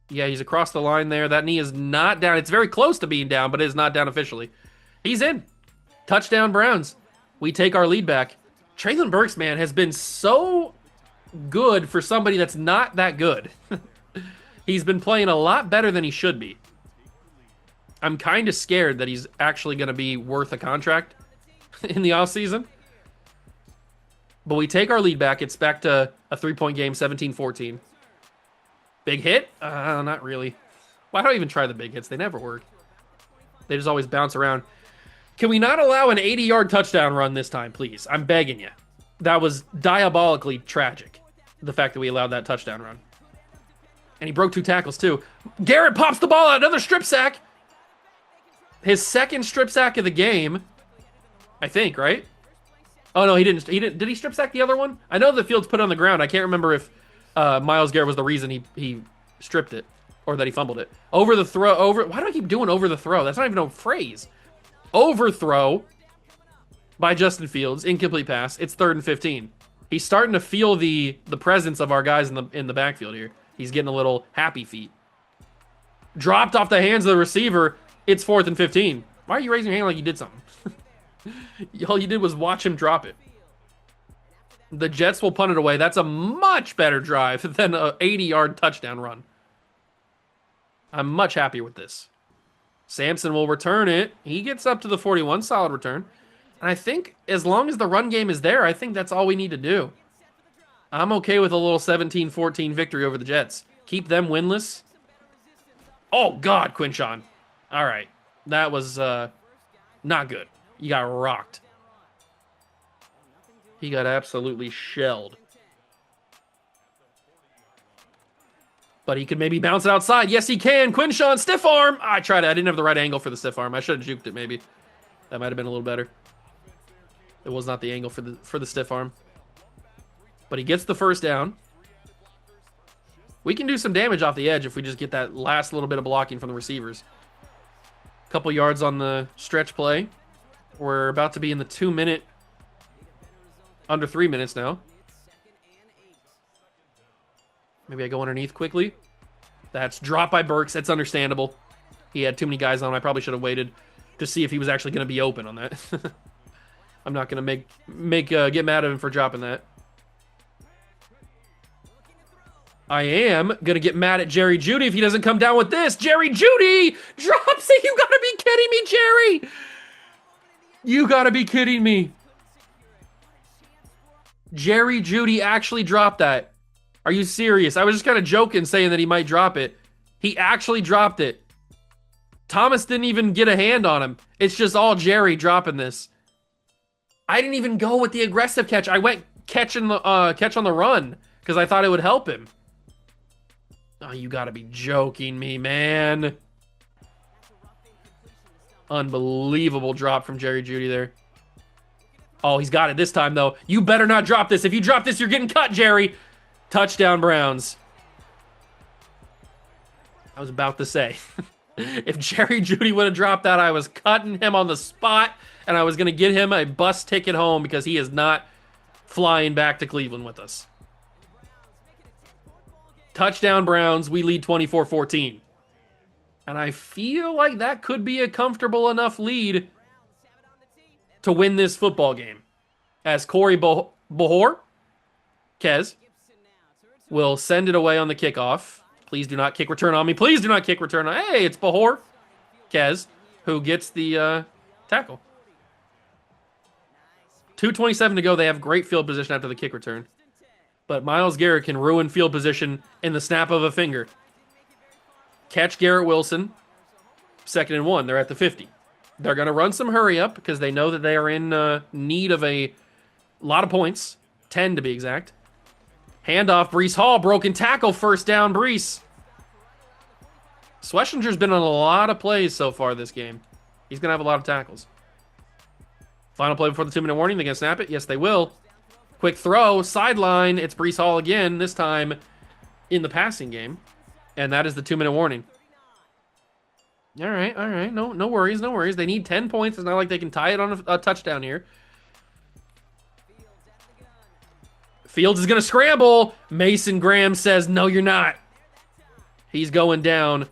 Yeah, he's across the line there. That knee is not down. It's very close to being down, but it is not down officially. He's in. Touchdown, Browns. We take our lead back. Traylon Burks, man, has been so good for somebody that's not that good. He's been playing a lot better than he should be. I'm kind of scared that he's actually going to be worth a contract in the offseason. But we take our lead back. It's back to a 3-point game, 17-14. Big hit? Not really. Why don't I even try the big hits? They never work. They just always bounce around. Can we not allow an 80-yard touchdown run this time, please? I'm begging you. That was diabolically tragic, the fact that we allowed that touchdown run. And he broke 2 tackles, too. Garrett pops the ball out. Another strip sack. His second strip sack of the game, I think, right? Oh, no, he didn't. Did he strip sack the other one? I know the field's put on the ground. I can't remember if Myles Garrett was the reason he stripped it or that he fumbled it. Over the throw. Why do I keep doing over the throw? That's not even a phrase. Overthrow by Justin Fields. Incomplete pass. It's 3rd and 15. He's starting to feel the presence of our guys in the backfield here. He's getting a little happy feet. Dropped off the hands of the receiver. It's 4th and 15. Why are you raising your hand like you did something? All you did was watch him drop it. The Jets will punt it away. That's a much better drive than an 80-yard touchdown run. I'm much happier with this. Sampson will return it. He gets up to the 41. Solid return. And I think as long as the run game is there, I think that's all we need to do. I'm okay with a little 17-14 victory over the Jets. Keep them winless. Oh, God, Quinshawn. All right. That was not good. You got rocked. He got absolutely shelled. But he could maybe bounce it outside. Yes, he can. Quinshawn, stiff arm. I tried it. I didn't have the right angle for the stiff arm. I should have juked it maybe. That might have been a little better. It was not the angle for the stiff arm. But he gets the first down. We can do some damage off the edge if we just get that last little bit of blocking from the receivers. Couple yards on the stretch play. We're about to be in the 2 minute, under 3 minutes now. Maybe I go underneath quickly. That's dropped by Burks. That's understandable. He had too many guys on him. I probably should have waited to see if he was actually going to be open on that. I'm not going to get mad at him for dropping that. I am going to get mad at Jerry Jeudy if he doesn't come down with this. Jerry Jeudy drops it. You got to be kidding me, Jerry. You got to be kidding me. Jerry Jeudy actually dropped that. Are you serious? I was just kind of joking saying that he might drop it. He actually dropped it. Thomas didn't even get a hand on him. It's just all Jerry dropping this. I didn't even go with the aggressive catch. I went catch on the run because I thought it would help him. Oh, you gotta be joking me, man. Unbelievable drop from Jerry Jeudy there. Oh, he's got it this time, though. You better not drop this. If you drop this, you're getting cut, Jerry. Touchdown, Browns. I was about to say, if Jerry Jeudy would have dropped that, I was cutting him on the spot, and I was going to get him a bus ticket home because he is not flying back to Cleveland with us. Touchdown, Browns. We lead 24-14. And I feel like that could be a comfortable enough lead to win this football game. As Corey Kez will send it away on the kickoff. Please do not kick return on me. Please do not kick return on. Hey, it's Kez who gets the tackle. 2:27 to go. They have great field position after the kick return. But Myles Garrett can ruin field position in the snap of a finger. Catch Garrett Wilson. 2nd and 1. They're at the 50. They're going to run some hurry up because they know that they are in need of a lot of points. 10 to be exact. Handoff, Breece Hall. Broken tackle. First down, Breece. Schlesinger's been on a lot of plays so far this game. He's going to have a lot of tackles. Final play before the 2-minute warning. They going to snap it? Yes, they will. Quick throw, sideline. It's Breece Hall again, this time in the passing game. And that is the 2-minute warning. All right. No worries. They need 10 points. It's not like they can tie it on a touchdown here. Fields is going to scramble. Mason Graham says, no, you're not. He's going down.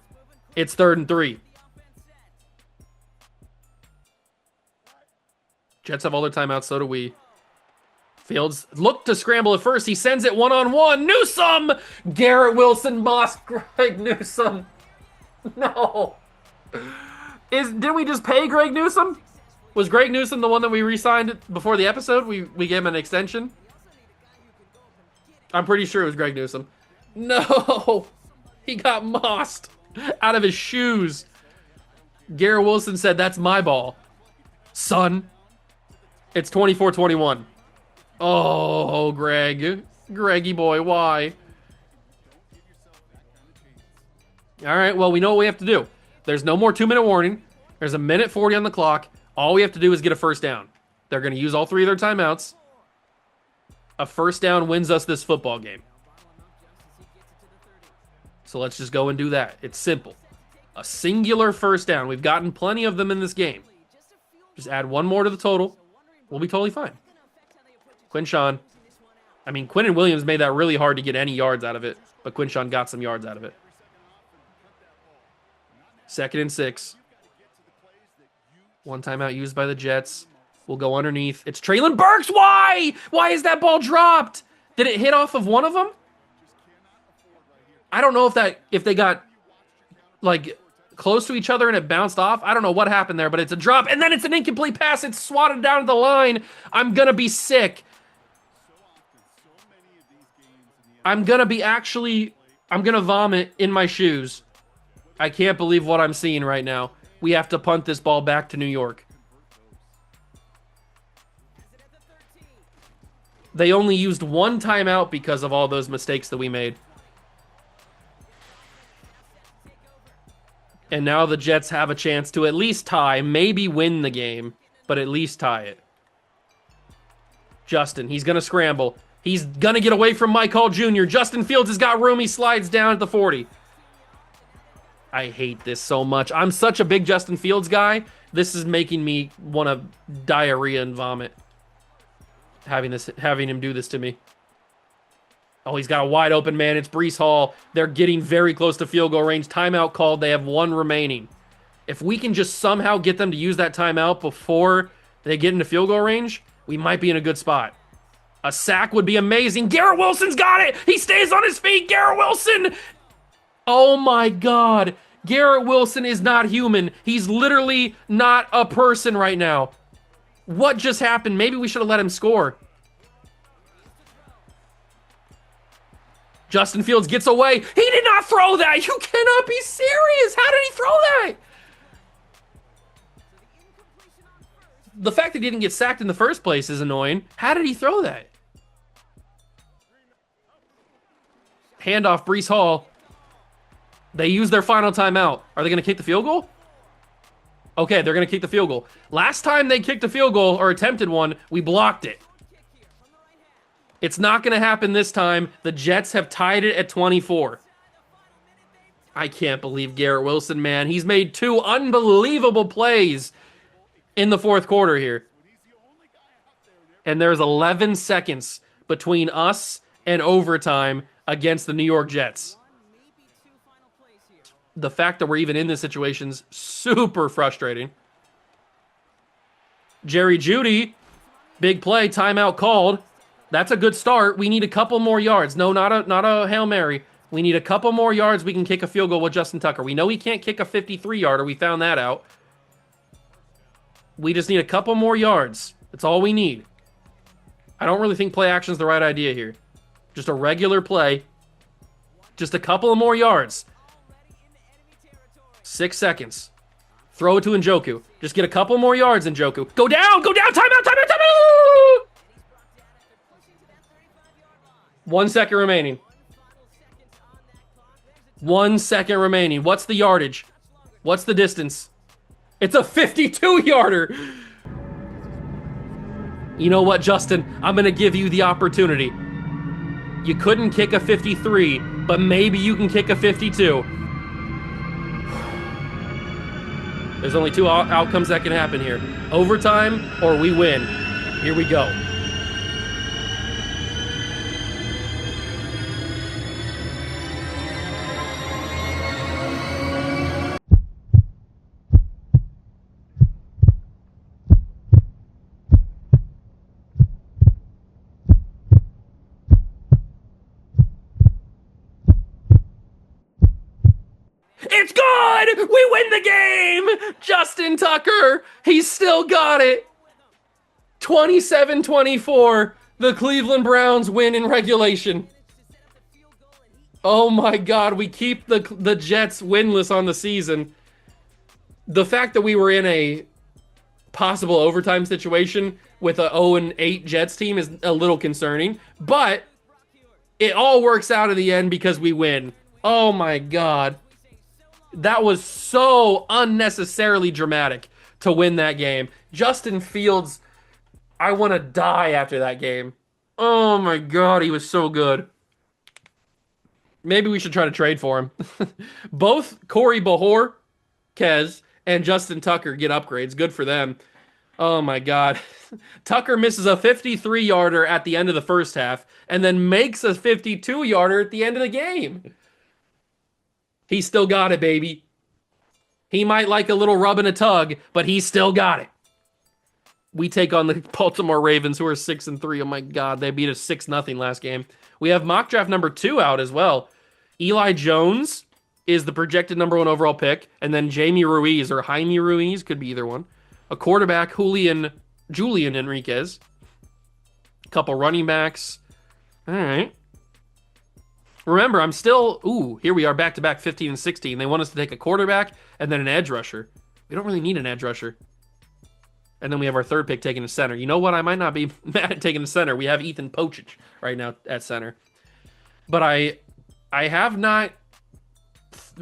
It's 3rd and 3. Jets have all their timeouts, so do we. Fields looked to scramble at first. He sends it one-on-one. Newsome! Garrett Wilson, Moss, Greg Newsome. No. Did we just pay Greg Newsome? Was Greg Newsome the one that we re-signed before the episode? We gave him an extension? I'm pretty sure it was Greg Newsome. No! He got mossed out of his shoes. Garrett Wilson said, that's my ball. Son. It's 24-21. Oh, Greg. Greggy boy, why? All right, well, we know what we have to do. There's no more 2-minute warning. There's a 1:40 on the clock. All we have to do is get a first down. They're going to use all 3 of their timeouts. A first down wins us this football game. So let's just go and do that. It's simple. A singular first down. We've gotten plenty of them in this game. Just add 1 more to the total. We'll be totally fine. Quinshawn. I mean, Quinnen Williams made that really hard to get any yards out of it, but Quinshawn got some yards out of it. 2nd and 6. 1 timeout used by the Jets. We'll go underneath. It's Treylon Burks. Why? Why is that ball dropped? Did it hit off of one of them? I don't know if they got like close to each other and it bounced off. I don't know what happened there, but it's a drop. And then it's an incomplete pass. It's swatted down to the line. I'm going to be sick. I'm going to vomit in my shoes. I can't believe what I'm seeing right now. We have to punt this ball back to New York. They only used 1 timeout because of all those mistakes that we made. And now the Jets have a chance to at least tie, maybe win the game, but at least tie it. Justin, he's going to scramble. He's going to get away from Mike Hall Jr. Justin Fields has got room. He slides down at the 40. I hate this so much. I'm such a big Justin Fields guy. This is making me want to diarrhea and vomit. Having him do this to me. Oh, he's got a wide open man. It's Breece Hall. They're getting very close to field goal range. Timeout called. They have 1 remaining. If we can just somehow get them to use that timeout before they get into field goal range, we might be in a good spot. A sack would be amazing. Garrett Wilson's got it. He stays on his feet. Garrett Wilson. Oh my God. Garrett Wilson is not human. He's literally not a person right now. What just happened? Maybe we should have let him score. Justin Fields gets away. He did not throw that. You cannot be serious. How did he throw that? The fact that he didn't get sacked in the first place is annoying. How did he throw that? Handoff, Breece Hall. They use their final timeout. Are they going to kick the field goal? Okay, they're going to kick the field goal. Last time they kicked a field goal or attempted one, we blocked it. It's not going to happen this time. The Jets have tied it at 24. I can't believe Garrett Wilson, man. He's made 2 unbelievable plays in the fourth quarter here. And there's 11 seconds between us and overtime against the New York Jets. The fact that we're even in this situation's super frustrating. Jerry Jeudy, big play, timeout called. That's a good start. We need a couple more yards. No, not a Hail Mary. We need a couple more yards. We can kick a field goal with Justin Tucker. We know he can't kick a 53-yarder. We found that out. We just need a couple more yards. That's all we need. I don't really think play action is the right idea here. Just a regular play. Just a couple of more yards. 6 seconds. Throw it to Njoku. Just get a couple more yards, Njoku. Go down! Go down! Timeout! Timeout! Timeout! 1 second remaining. 1 second remaining. What's the yardage? What's the distance? It's a 52-yarder. You know what, Justin? I'm going to give you the opportunity. You couldn't kick a 53, but maybe you can kick a 52. There's only 2 outcomes that can happen here. Overtime or we win. Here we go. It's good! We win the game! Justin Tucker, he's still got it. 27-24, the Cleveland Browns win in regulation. Oh my God, we keep the Jets winless on the season. The fact that we were in a possible overtime situation with a 0-8 Jets team is a little concerning, but it all works out in the end because we win. Oh my God. That was so unnecessarily dramatic to win that game. Justin Fields, I want to die after that game. Oh my God, he was so good. Maybe we should try to trade for him. Both Corey Bahor, Kez, and Justin Tucker get upgrades. Good for them. Oh my God. Tucker misses a 53-yarder at the end of the first half and then makes a 52-yarder at the end of the game. He still got it, baby. He might like a little rub and a tug, but he still got it. We take on the Baltimore Ravens, who are 6-3. Oh my God, they beat us 6-0 last game. We have mock draft number 2 out as well. Eli Jones is the projected number 1 overall pick, and then Jamie Ruiz or Jaime Ruiz, could be either one. A quarterback, Julian Enriquez. A couple running backs. All right. Remember, I'm still, here we are, back-to-back 15 and 16. They want us to take a quarterback and then an edge rusher. We don't really need an edge rusher. And then we have our third pick taking a center. You know what? I might not be mad at taking a center. We have Ethan Pochich right now at center. But I have not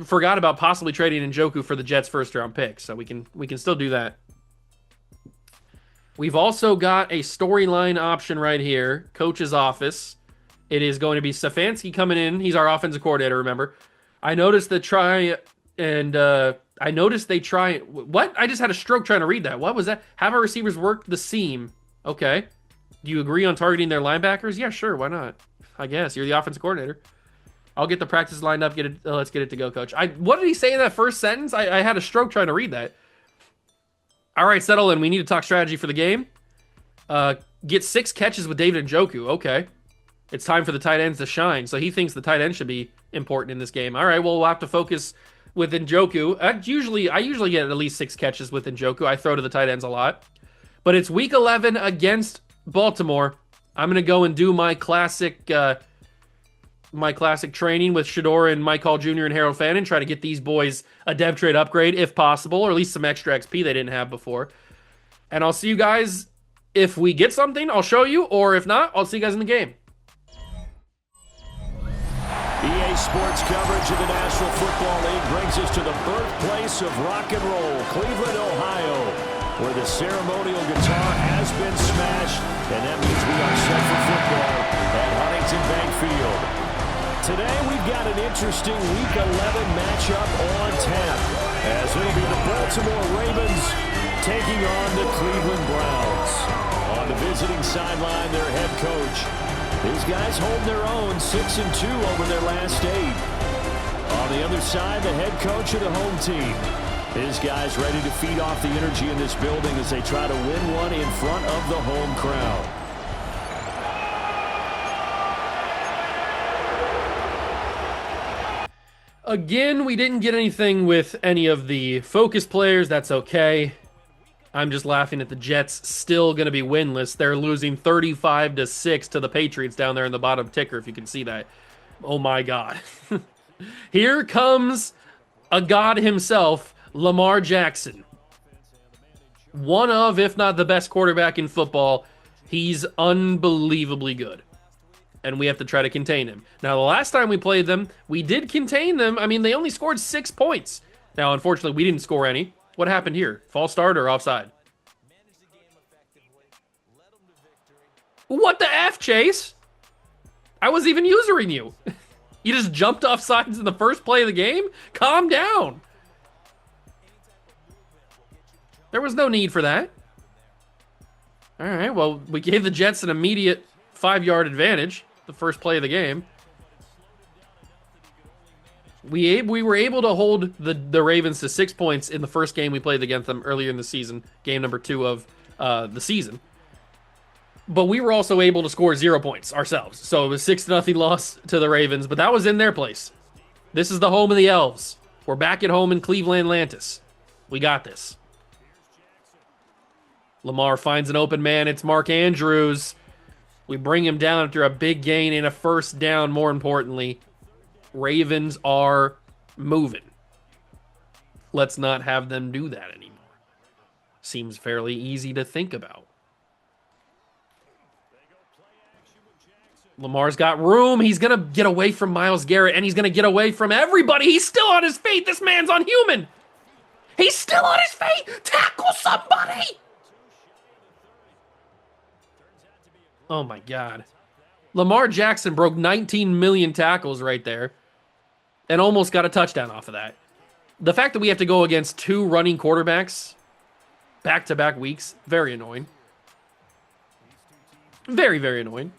forgot about possibly trading Njoku for the Jets' first-round pick, so we can still do that. We've also got a storyline option right here, coach's office. It is going to be Stefanski coming in. He's our offensive coordinator, remember. I noticed they try. What? I just had a stroke trying to read that. What was that? Have our receivers work the seam. Okay. Do you agree on targeting their linebackers? Yeah, sure. Why not? I guess. You're the offensive coordinator. I'll get the practice lined up. Let's get it to go, coach. What did he say in that first sentence? I had a stroke trying to read that. All right, settle in. We need to talk strategy for the game. Get 6 catches with David Njoku. Okay. It's time for the tight ends to shine. So he thinks the tight end should be important in this game. All right, well, we'll have to focus with Njoku. I usually get at least 6 catches with Njoku. I throw to the tight ends a lot. But it's week 11 against Baltimore. I'm going to go and do my classic training with Shador and Mike Hall Jr. and Harold Fannin. Try to get these boys a dev trade upgrade if possible, or at least some extra XP they didn't have before. And I'll see you guys if we get something. I'll show you, or if not, I'll see you guys in the game. EA Sports coverage of the National Football League brings us to the birthplace of rock and roll, Cleveland, Ohio, where the ceremonial guitar has been smashed, and that means we are set for football at Huntington Bank Field. Today we've got an interesting Week 11 matchup on tap, as it'll be the Baltimore Ravens taking on the Cleveland Browns. On the visiting sideline, their head coach. These guys hold their own, 6-2 over their last 8. On the other side, the head coach of the home team. His guys ready to feed off the energy in this building as they try to win one in front of the home crowd. Again, we didn't get anything with any of the focus players. That's okay. I'm just laughing at the Jets still going to be winless. They're losing 35-6 to the Patriots down there in the bottom ticker, if you can see that. Oh my God. Here comes a god himself, Lamar Jackson. One of, if not the best quarterback in football. He's unbelievably good. And we have to try to contain him. Now, the last time we played them, we did contain them. I mean, they only scored 6 points. Now, unfortunately, we didn't score any. What happened here? False start or offside? What the F, Chase? I was even usering you. You just jumped off sides in the first play of the game? Calm down. There was no need for that. All right, well, we gave the Jets an immediate 5-yard advantage the first play of the game. We were able to hold the Ravens to 6 points in the first game we played against them earlier in the season, game number 2 of the season. But we were also able to score 0 points ourselves. So it was 6-0 loss to the Ravens, but that was in their place. This is the home of the Elves. We're back at home in Cleveland, Atlantis. We got this. Lamar finds an open man. It's Mark Andrews. We bring him down after a big gain and a first down, more importantly. Ravens are moving. Let's not have them do that anymore. Seems fairly easy to think about. Lamar's got room. He's going to get away from Myles Garrett, and he's going to get away from everybody. He's still on his feet. This man's unhuman. He's still on his feet. Tackle somebody. Oh, my God. Lamar Jackson broke 19 million tackles right there and almost got a touchdown off of that. The fact that we have to go against 2 running quarterbacks back-to-back weeks, very annoying. Very, very annoying.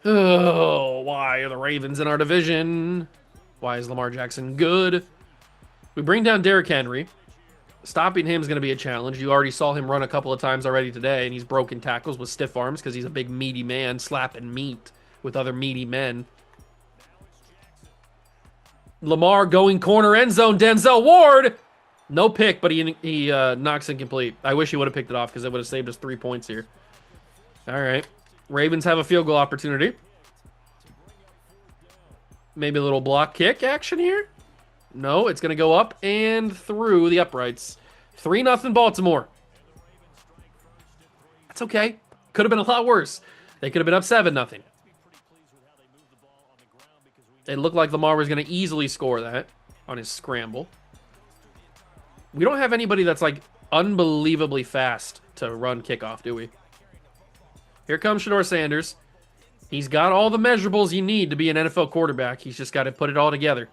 Oh, why are the Ravens in our division? Why is Lamar Jackson good? We bring down Derrick Henry. Stopping him is going to be a challenge. You already saw him run a couple of times already today, and he's broken tackles with stiff arms because he's a big, meaty man slapping meat with other meaty men. Lamar going corner end zone. Denzel Ward. No pick, but he knocks incomplete. I wish he would have picked it off because it would have saved us 3 points here. All right. Ravens have a field goal opportunity. Maybe a little block kick action here. No, it's going to go up and through the uprights. 3-0 Baltimore. That's okay. Could have been a lot worse. They could have been up 7-0. It looked like Lamar was going to easily score that on his scramble. We don't have anybody that's like unbelievably fast to run kickoff, do we? Here comes Shedeur Sanders. He's got all the measurables you need to be an NFL quarterback. He's just got to put it all together.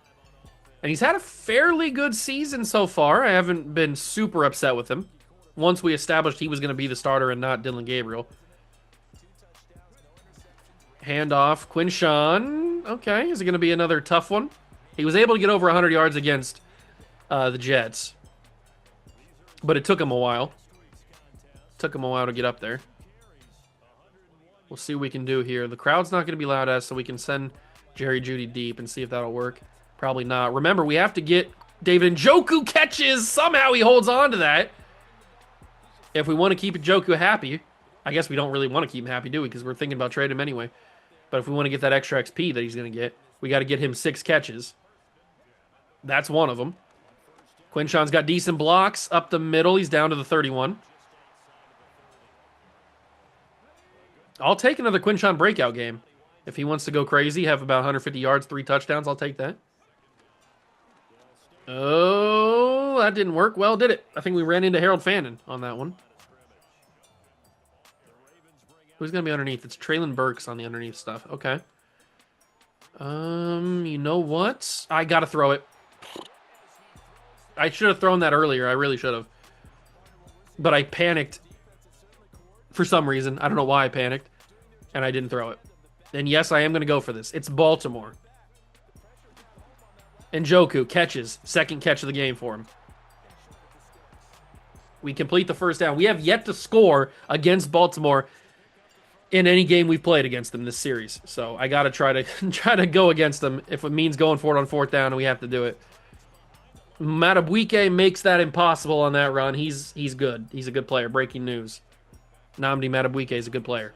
And he's had a fairly good season so far. I haven't been super upset with him. Once we established he was going to be the starter and not Dylan Gabriel. Handoff, Quinshawn. Okay, is it going to be another tough one? He was able to get over 100 yards against the Jets. But it took him a while. Took him a while to get up there. We'll see what we can do here. The crowd's not going to be loud as, so we can send Jerry Jeudy deep and see if that'll work. Probably not. Remember, we have to get David Njoku catches. Somehow he holds on to that. If we want to keep Njoku happy, I guess we don't really want to keep him happy, do we? Because we're thinking about trading him anyway. But if we want to get that extra XP that he's going to get, we got to get him 6 catches. That's one of them. Quinshawn's got decent blocks up the middle. He's down to the 31. I'll take another Quinshawn breakout game. If he wants to go crazy, have about 150 yards, 3 touchdowns, I'll take that. Oh, that didn't work. Well, did it? I think we ran into Harold Fannin on that one. Who's going to be underneath? It's Traylon Burks on the underneath stuff. Okay. You know what? I got to throw it. I should have thrown that earlier. I really should have. But I panicked for some reason. I don't know why I panicked. And I didn't throw it. And yes, I am going to go for this. It's Baltimore. Njoku catches. Second catch of the game for him. We complete the first down. We have yet to score against Baltimore in any game we've played against them this series. So I got to try to go against them if it means going for it on 4th down, and we have to do it. Madubuike makes that impossible on that run. He's good. He's a good player. Breaking news. Nnamdi Madubuike is a good player.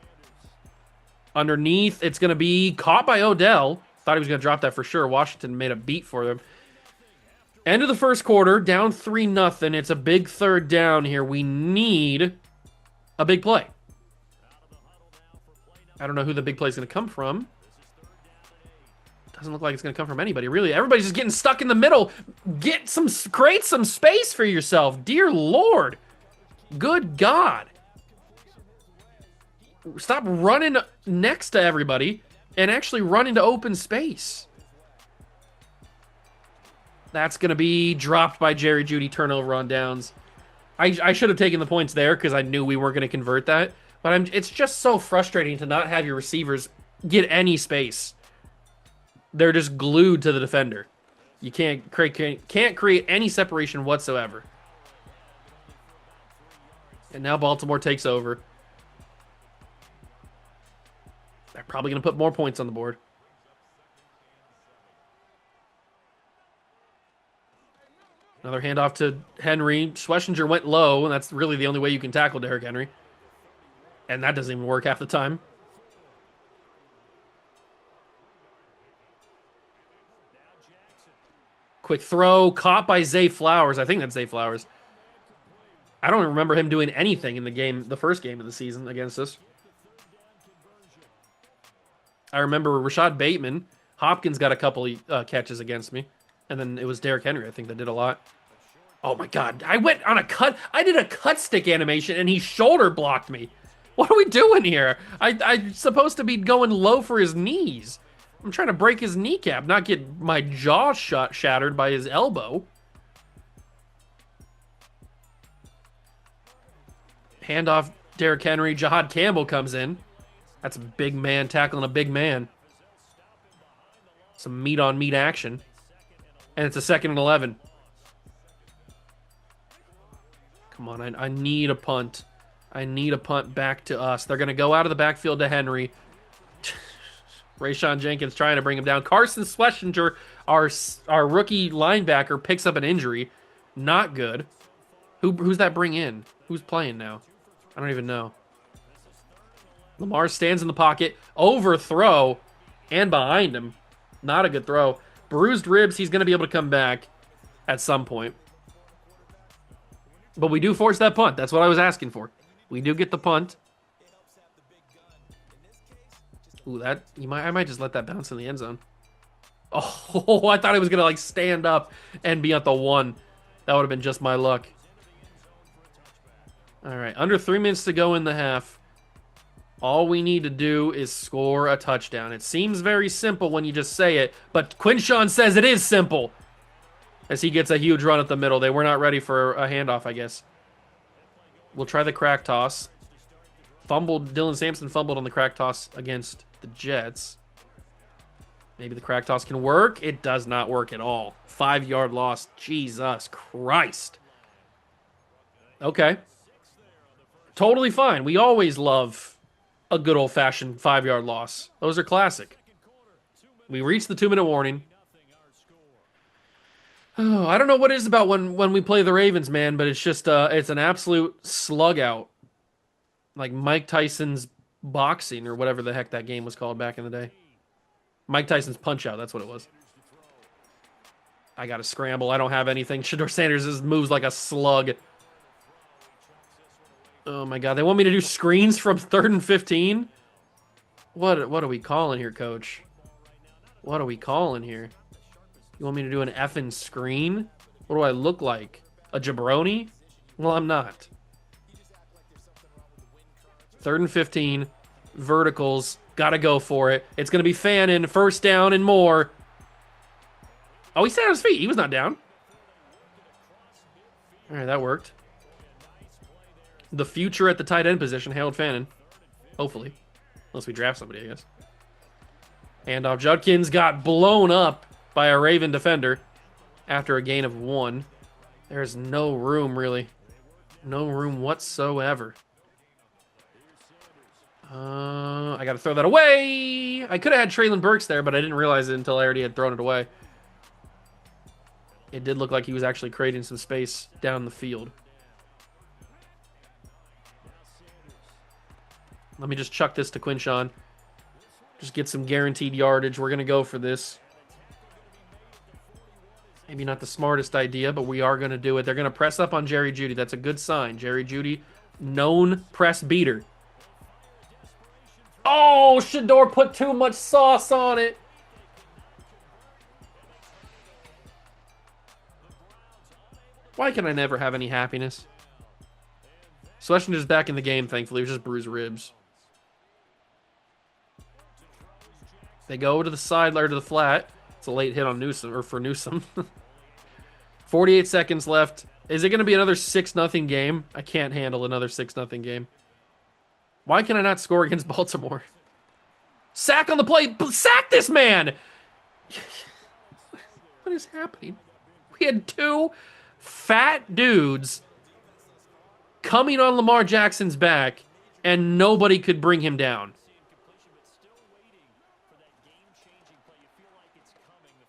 Underneath, it's going to be caught by Odell. Thought he was going to drop that for sure. Washington made a beat for them. End of the first quarter, down 3-0. It's a big 3rd down here. We need a big play. I don't know who the big play is going to come from. Doesn't look like it's going to come from anybody, really. Everybody's just getting stuck in the middle. Create some space for yourself. Dear Lord. Good God. Stop running next to everybody and actually run into open space. That's going to be dropped by Jerry Jeudy. Turnover on downs. I should have taken the points there because I knew we weren't going to convert that. But it's just so frustrating to not have your receivers get any space. They're just glued to the defender. You can't create any separation whatsoever. And now Baltimore takes over. They're probably going to put more points on the board. Another handoff to Henry. Schlesinger went low, and that's really the only way you can tackle Derrick Henry. And that doesn't even work half the time. Quick throw, caught by Zay Flowers. I think that's Zay Flowers. I don't remember him doing anything in the first game of the season against us. I remember Rashad Bateman. Hopkins got a couple catches against me. And then it was Derrick Henry, I think, that did a lot. Oh, my God. I went on a cut. I did a cut stick animation, and he shoulder blocked me. What are we doing here? I'm supposed to be going low for his knees. I'm trying to break his kneecap, not get my jaw shattered by his elbow. Handoff, Derrick Henry. Jahad Campbell comes in. That's a big man tackling a big man. Some meat-on-meat action. And it's a 2nd and 11. Come on, I need a punt. I need a punt back to us. They're going to go out of the backfield to Henry. Rayshawn Jenkins trying to bring him down. Carson Schlesinger, our rookie linebacker, picks up an injury. Not good. Who's that bring in? Who's playing now? I don't even know. Lamar stands in the pocket. Overthrow. And behind him. Not a good throw. Bruised ribs. He's going to be able to come back at some point. But we do force that punt. That's what I was asking for. We do get the punt. Ooh, I might just let that bounce in the end zone. Oh, I thought he was going to like stand up and be at the 1. That would have been just my luck. All right, under 3 minutes to go in the half. All we need to do is score a touchdown. It seems very simple when you just say it, but Quinshawn says it is simple. As he gets a huge run at the middle. They were not ready for a handoff, I guess. We'll try the crack toss. Dylan Sampson fumbled on the crack toss against the Jets. Maybe the crack toss can work. It does not work at all. 5-yard loss. Jesus Christ. Okay. Totally fine. We always love a good old-fashioned 5-yard loss. Those are classic. We reached the 2-minute warning. Oh, I don't know what it is about when we play the Ravens, man, but it's just it's an absolute slug out. Like Mike Tyson's boxing or whatever the heck that game was called back in the day. Mike Tyson's Punch-Out, that's what it was. I got to scramble. I don't have anything. Shedeur Sanders moves like a slug. Oh my god, they want me to do screens from 3rd and 15? What are we calling here, coach? What are we calling here? You want me to do an effing screen? What do I look like? A jabroni? Well, I'm not. 3rd and 15. Verticals. Gotta go for it. It's gonna be Fannin. 1st down and more. Oh, he stayed on his feet. He was not down. All right, that worked. The future at the tight end position, Harold Fannin. Hopefully. Unless we draft somebody, I guess. Handoff. Judkins got blown up by a Raven defender after a gain of 1. There's no room, really. No room whatsoever. I got to throw that away. I could have had Treylon Burks there, but I didn't realize it until I already had thrown it away. It did look like he was actually creating some space down the field. Let me just chuck this to Quinshawn. Just get some guaranteed yardage. We're going to go for this. Maybe not the smartest idea, but we are going to do it. They're going to press up on Jerry Jeudy. That's a good sign. Jerry Jeudy, known press beater. Oh, Shedeur put too much sauce on it. Why can I never have any happiness? Schlessinger's back in the game, thankfully. It was just bruised ribs. They go to the side or to the flat. It's a late hit on Newsom, or for Newsom. 48 seconds left. Is it going to be another 6-0 game? I can't handle another 6-0 game. Why can I not score against Baltimore? Sack on the play. Sack this man! What is happening? We had 2 fat dudes coming on Lamar Jackson's back, and nobody could bring him down.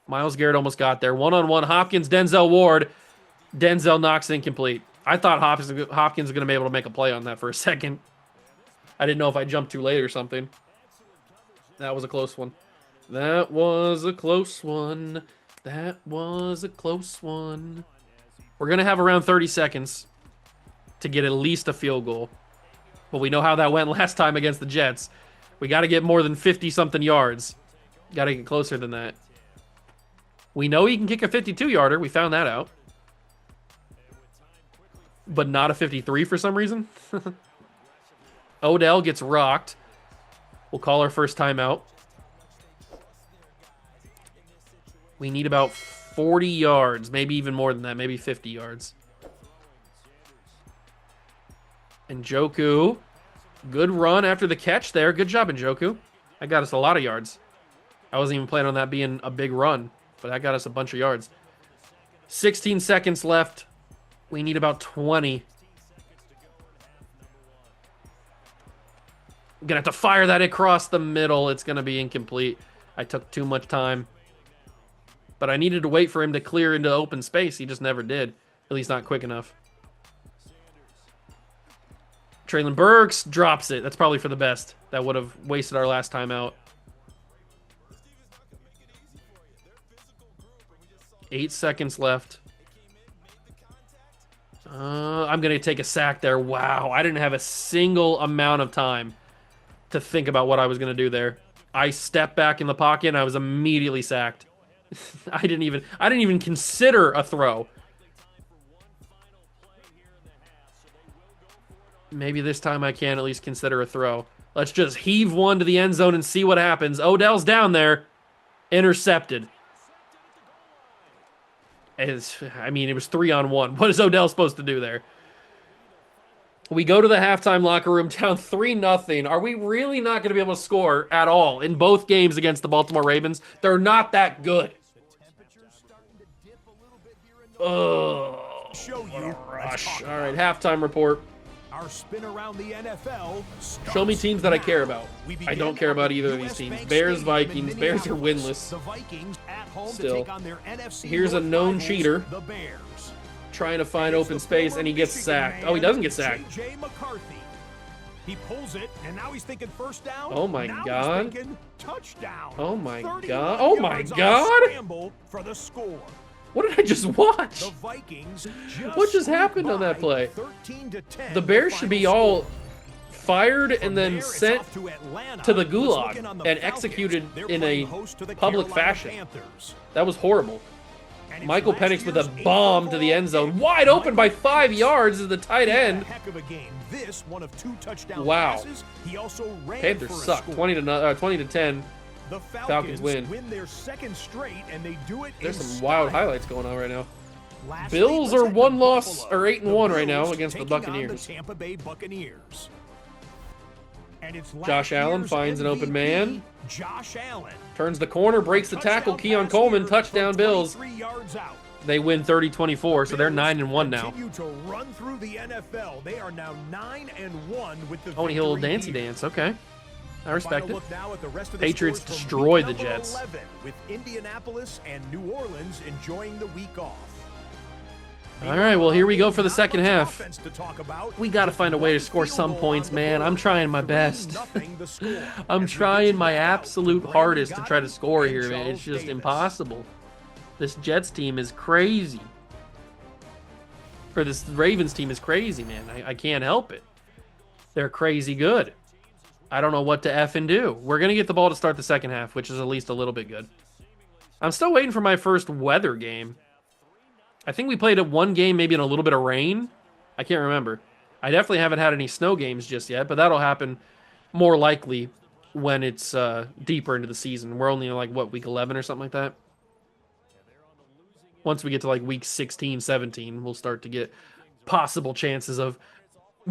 Myles Garrett almost got there. 1-on-1. Hopkins, Denzel Ward. Denzel knocks it incomplete. I thought Hopkins was going to be able to make a play on that for a second. I didn't know if I jumped too late or something. That was a close one. That was a close one. That was a close one. We're going to have around 30 seconds to get at least a field goal. But we know how that went last time against the Jets. We got to get more than 50-something yards. Got to get closer than that. We know he can kick a 52-yarder. We found that out. But not a 53 for some reason. Odell gets rocked. We'll call our first timeout. We need about 40 yards. Maybe even more than that. Maybe 50 yards. Njoku. Good run after the catch there. Good job, Njoku. That got us a lot of yards. I wasn't even planning on that being a big run, but that got us a bunch of yards. 16 seconds left. We need about 20. I'm going to have to fire that across the middle. It's going to be incomplete. I took too much time. But I needed to wait for him to clear into open space. He just never did. At least not quick enough. Treylon Burks drops it. That's probably for the best. That would have wasted our last time out. 8 seconds left. I'm going to take a sack there. Wow. I didn't have a single amount of time to think about what I was going to do there. I stepped back in the pocket and I was immediately sacked. I didn't even consider a throw. Maybe this time I can at least consider a throw. Let's just heave one to the end zone and see what happens. Odell's down there. Intercepted. It was 3-on-1. What is Odell supposed to do there? We go to the halftime locker room down 3-0. Are we really not going to be able to score at all in both games against the Baltimore Ravens? They're not that good. Oh, what a rush. All right, halftime report. Our spin around the NFL. Show me teams that I care about. I don't care about either of these teams. Bears, Vikings. Bears are winless. Still. Here's a known cheater. Trying to find open space, and he gets sacked. Oh, he doesn't get sacked. He pulls it, and now he's thinking first down. Oh my God. Touchdown. Oh my God. Oh my God. For the score. What did I just watch? The Vikings What just happened on that play? The Bears should be all fired and then sent to the gulag and executed in a public fashion. That was horrible. Michael Penix with a bomb to the end zone. Wide open by 5 yards is the tight end. Wow. Panthers suck. 20-10. The Falcons win their second straight, and they do it. There's some wild highlights going on right now. Bills are 8-1 right now against the Buccaneers. Tampa Bay Buccaneers. And it's Josh Allen finds an open man. Josh Allen turns the corner, breaks the tackle. Keon Coleman, touchdown Bills. They win 30-24, so they're 9-1 now. To run through the NFL. They are now 9-1 with the oh, and he'll dancey dance. Okay. I respect it. Patriots destroy the Jets. With Indianapolis and New Orleans enjoying the week off. All right, well, here we go for the second half. We got to find a way to score some points, man. I'm trying my best. I'm trying my absolute hardest to try to score here, man. It's just impossible. This Jets team is crazy. Or this Ravens team is crazy, man. I can't help it. They're crazy good. I don't know what to effing do. We're going to get the ball to start the second half, which is at least a little bit good. I'm still waiting for my first weather game. I think we played at one game maybe in a little bit of rain. I can't remember. I definitely haven't had any snow games just yet, but that'll happen more likely when it's deeper into the season. We're only in like, what, week 11 or something like that? Once we get to like week 16, 17, we'll start to get possible chances of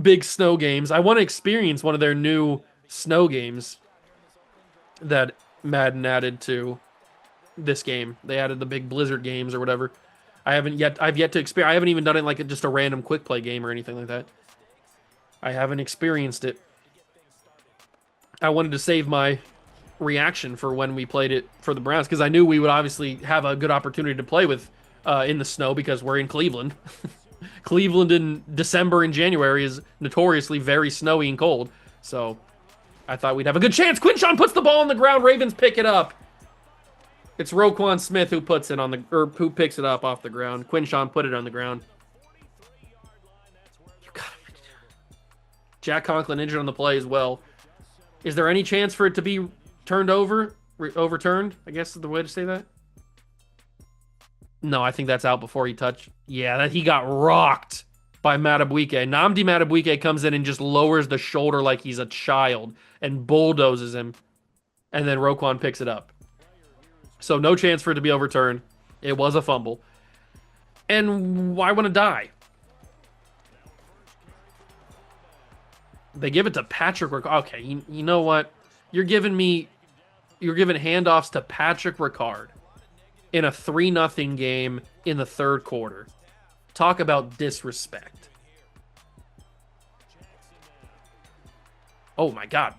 big snow games. I want to experience one of their new snow games that Madden added to this game. They added the big blizzard games or whatever. I've yet to experience. I haven't even done it like just a random quick play game or anything like that. I haven't experienced it. I wanted to save my reaction for when we played it for the Browns because I knew we would obviously have a good opportunity to play with in the snow because we're in Cleveland. Cleveland in December and January is notoriously very snowy and cold. So I thought we'd have a good chance. Quinshawn puts the ball on the ground. Ravens pick it up. It's Roquan Smith who puts it on the, or who picks it up off the ground. Quinshawn put it on the ground. Jack Conklin injured on the play as well. Is there any chance for it to be turned over? Overturned, I guess is the way to say that. No, I think that's out before he touched. Yeah, that he got rocked by Madubuike. Nnamdi Madubuike comes in and just lowers the shoulder like he's a child and bulldozes him. And then Roquan picks it up. So no chance for it to be overturned. It was a fumble. And I want to die. They give it to Patrick Ricard. Okay, you know what? You're giving handoffs to Patrick Ricard in a 3-0 game in the third quarter. Talk about disrespect. Oh my God,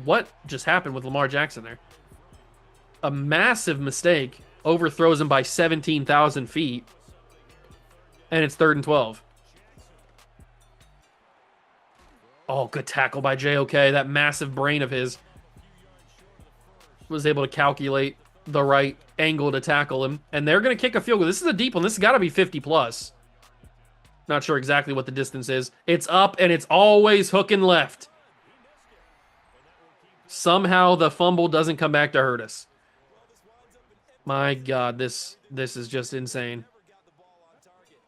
what just happened with Lamar Jackson there? A massive mistake, overthrows him by 17,000 feet, and it's 3rd and 12. Oh, good tackle by JOK. That massive brain of his was able to calculate the right angle to tackle him. And they're going to kick a field goal. This is a deep one. This has got to be 50 plus. Not sure exactly what the distance is. It's up, and it's always hooking left. Somehow the fumble doesn't come back to hurt us. My God, this is just insane.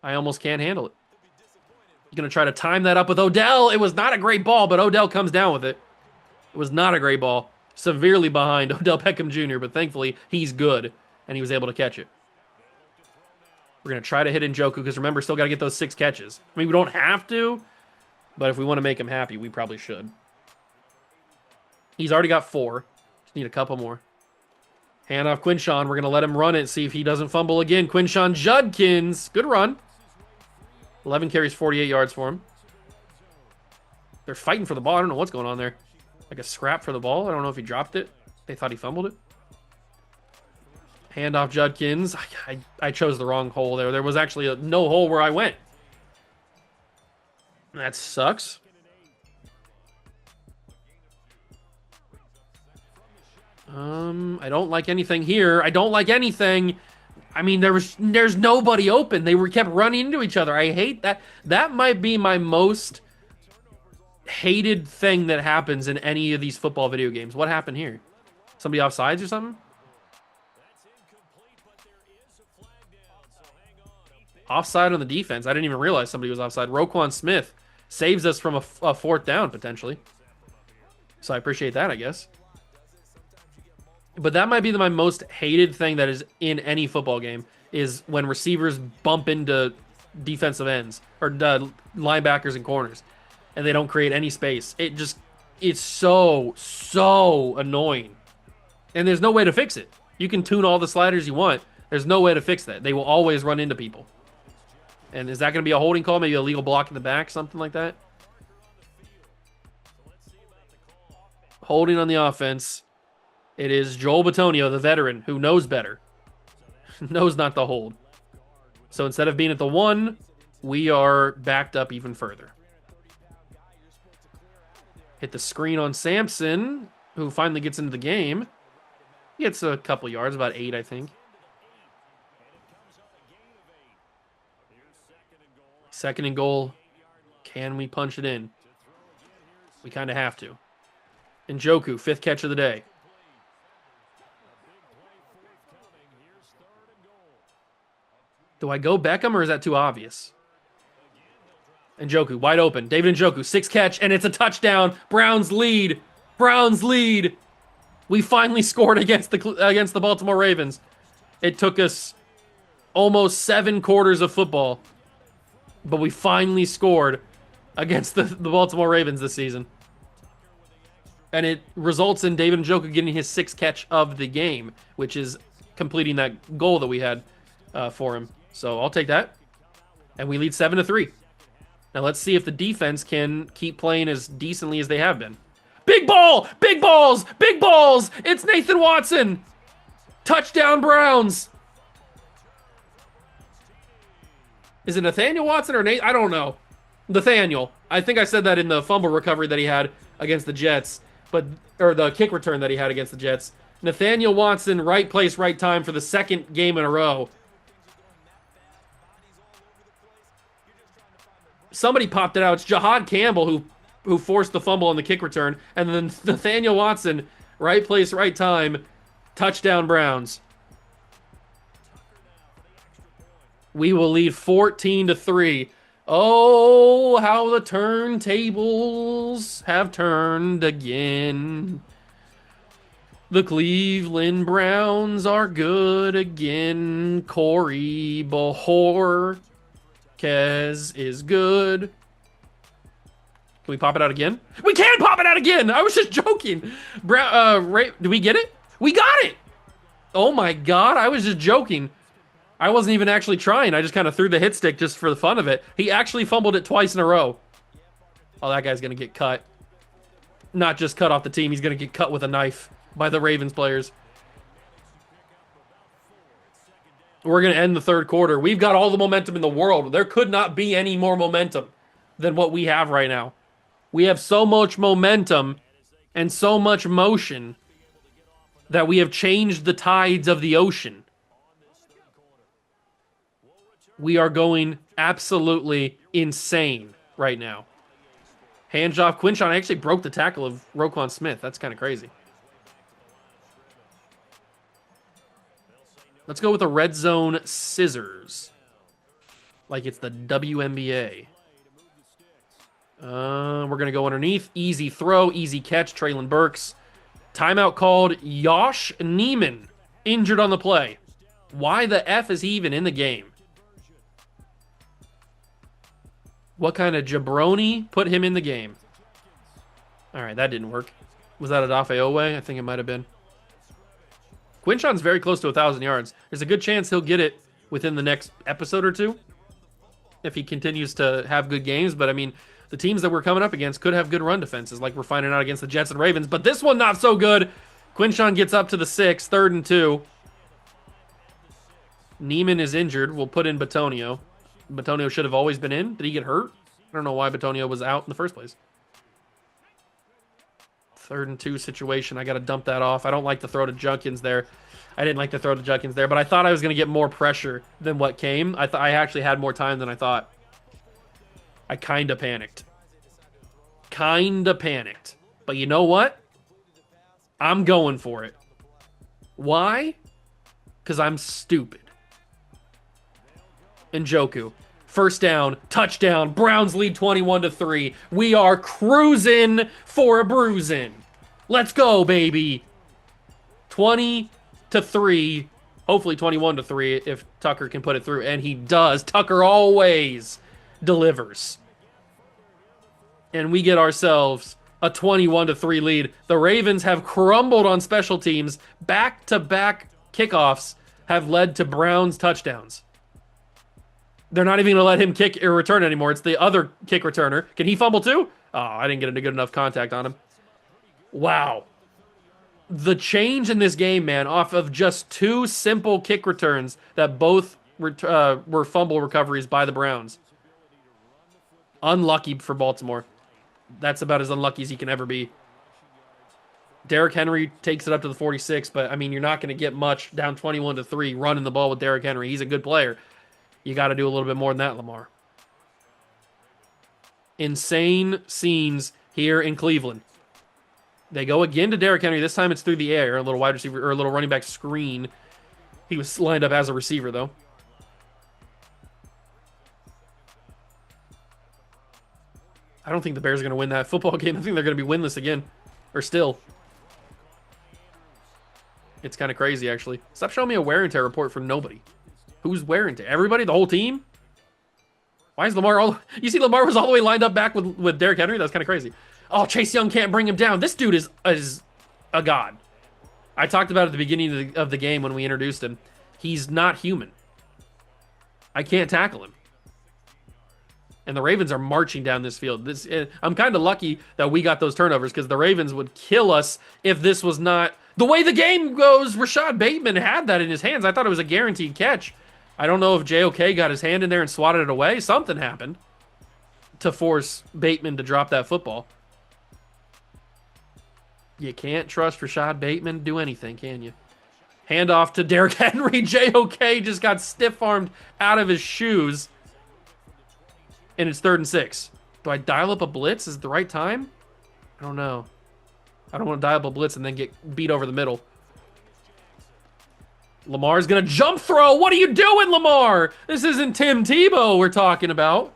I almost can't handle it. He's going to try to time that up with Odell. It was not a great ball, but Odell comes down with it. It was not a great ball. Severely behind Odell Beckham Jr., but thankfully he's good, and he was able to catch it. We're going to try to hit Njoku, because remember, still got to get those 6 catches. I mean, we don't have to, but if we want to make him happy, we probably should. He's already got 4. Just need a couple more. Hand off Quinshawn. We're going to let him run it, see if he doesn't fumble again. Quinshawn Judkins. Good run. 11 carries, 48 yards for him. They're fighting for the ball. I don't know what's going on there. Like a scrap for the ball. I don't know if he dropped it. They thought he fumbled it. Hand off Judkins. I chose the wrong hole there. There was actually no hole where I went. That sucks. I don't like anything here. I don't like anything. I mean, there's nobody open. They kept running into each other. I hate that. That might be my most hated thing that happens in any of these football video games. What happened here? Somebody offsides or something? Offside on the defense. I didn't even realize somebody was offside. Roquan Smith saves us from a 4th down, potentially. So I appreciate that, I guess. But that might be my most hated thing that is in any football game, is when receivers bump into defensive ends or linebackers and corners, and they don't create any space. It's so annoying. And there's no way to fix it. You can tune all the sliders you want. There's no way to fix that. They will always run into people. And is that going to be a holding call? Maybe a legal block in the back, something like that? Holding on the offense. It is Joel Bitonio, the veteran, who knows better. Knows not to hold. So instead of being at the 1, we are backed up even further. Hit the screen on Sampson, who finally gets into the game. He gets a couple yards, about 8, I think. 2nd and goal. Can we punch it in? We kind of have to. Njoku, 5th catch of the day. Do I go Beckham, or is that too obvious? Njoku, wide open. David Njoku, 6th catch, and it's a touchdown. Browns lead. Browns lead. We finally scored against the Baltimore Ravens. It took us almost 7 quarters of football, but we finally scored against the Baltimore Ravens this season. And it results in David Njoku getting his 6th catch of the game, which is completing that goal that we had for him. So I'll take that. And we lead 7-3. Now let's see if the defense can keep playing as decently as they have been. Big ball! Big balls! Big balls! It's Nathan Watson! Touchdown Browns! Is it Nathaniel Watson or Nate? I don't know. Nathaniel. I think I said that in the fumble recovery that he had against the Jets. Or the kick return that he had against the Jets. Nathaniel Watson, right place, right time for the 2nd game in a row. Somebody popped it out. It's Jahad Campbell who forced the fumble on the kick return. And then Nathaniel Watson, right place, right time. Touchdown Browns. We will lead 14-3. Oh, how the turntables have turned again. The Cleveland Browns are good again. Corey Bojorquez is good. Can we pop it out again? We can pop it out again! I was just joking. Did we get it? We got it! Oh my God, I was just joking. I wasn't even actually trying. I just kind of threw the hit stick just for the fun of it. He actually fumbled it twice in a row. Oh, that guy's going to get cut. Not just cut off the team. He's going to get cut with a knife by the Ravens players. We're going to end the 3rd quarter. We've got all the momentum in the world. There could not be any more momentum than what we have right now. We have so much momentum and so much motion that we have changed the tides of the ocean. We are going absolutely insane right now. Hands off Quinshawn. I actually broke the tackle of Roquan Smith. That's kind of crazy. Let's go with a red zone scissors. Like it's the WNBA. We're going to go underneath. Easy throw, easy catch, Traylon Burks. Timeout called. Josh Neiman injured on the play. Why the F is he even in the game? What kind of jabroni put him in the game? All right, that didn't work. Was that Adafe Owe? I think it might have been. Quinshon's very close to 1,000 yards. There's a good chance he'll get it within the next episode or two if he continues to have good games. But, I mean, the teams that we're coming up against could have good run defenses like we're finding out against the Jets and Ravens. But this one, not so good. Quinshon gets up to the 6, 3rd and 2. Neiman is injured. We'll put in Batonio. Batonio should have always been in. Did he get hurt? I don't know why Batonio was out in the first place. 3rd and 2 situation. I got to dump that off. I don't like the throw to Junkins there. I didn't like the throw to Junkins there, but I thought I was going to get more pressure than what came. I actually had more time than I thought. I kind of panicked. But you know what? I'm going for it. Why? Because I'm stupid. Njoku. First down, touchdown. Browns lead 21-3. We are cruising for a bruising. Let's go, baby. 20-3. Hopefully 21-3 if Tucker can put it through, and he does. Tucker always delivers. And we get ourselves a 21-3 lead. The Ravens have crumbled on special teams. Back-to-back kickoffs have led to Browns touchdowns. They're not even going to let him kick or return anymore. It's the other kick returner. Can he fumble too? Oh, I didn't get a good enough contact on him. Wow. The change in this game, man, off of just 2 simple kick returns that both were fumble recoveries by the Browns. Unlucky for Baltimore. That's about as unlucky as he can ever be. Derrick Henry takes it up to the 46, but, I mean, you're not going to get much down 21-3 running the ball with Derrick Henry. He's a good player. You got to do a little bit more than that, Lamar. Insane scenes here in Cleveland. They go again to Derrick Henry. This time it's through the air. A little wide receiver or a little running back screen. He was lined up as a receiver, though. I don't think the Bears are going to win that football game. I think they're going to be winless again. Or still. It's kind of crazy, actually. Stop showing me a wear and tear report for nobody. Who's wearing tear? Everybody? The whole team? Why is Lamar all... You see Lamar was all the way lined up back with Derrick Henry? That's kind of crazy. Oh, Chase Young can't bring him down. This dude is a god. I talked about it at the beginning of the game when we introduced him. He's not human. I can't tackle him. And the Ravens are marching down this field. I'm kind of lucky that we got those turnovers because the Ravens would kill us if this was not... The way the game goes, Rashad Bateman had that in his hands. I thought it was a guaranteed catch. I don't know if JOK got his hand in there and swatted it away. Something happened to force Bateman to drop that football. You can't trust Rashad Bateman to do anything, can you? Hand off to Derrick Henry. JOK just got stiff-armed out of his shoes. And it's 3rd and 6. Do I dial up a blitz? Is it the right time? I don't know. I don't want to dial up a blitz and then get beat over the middle. Lamar's going to jump throw. What are you doing, Lamar? This isn't Tim Tebow we're talking about.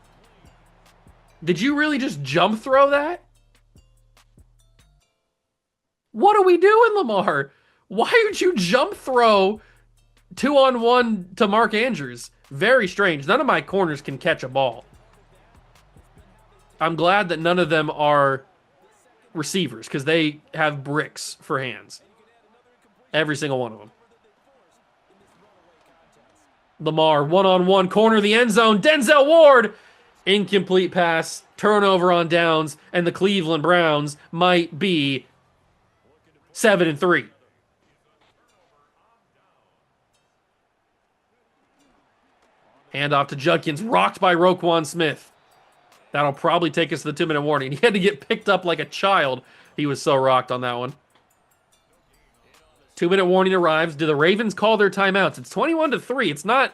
Did you really just jump throw that? What are we doing, Lamar? Why would you jump throw 2-on-1 to Mark Andrews? Very strange. None of my corners can catch a ball. I'm glad that none of them are receivers because they have bricks for hands. Every single one of them. Lamar, 1-on-1, corner of the end zone. Denzel Ward, incomplete pass, turnover on downs, and the Cleveland Browns might be 7-3. Handoff to Judkins, rocked by Roquan Smith. That'll probably take us to the 2-minute warning. He had to get picked up like a child. He was so rocked on that one. 2-minute warning arrives. Do the Ravens call their timeouts? It's 21-3. It's not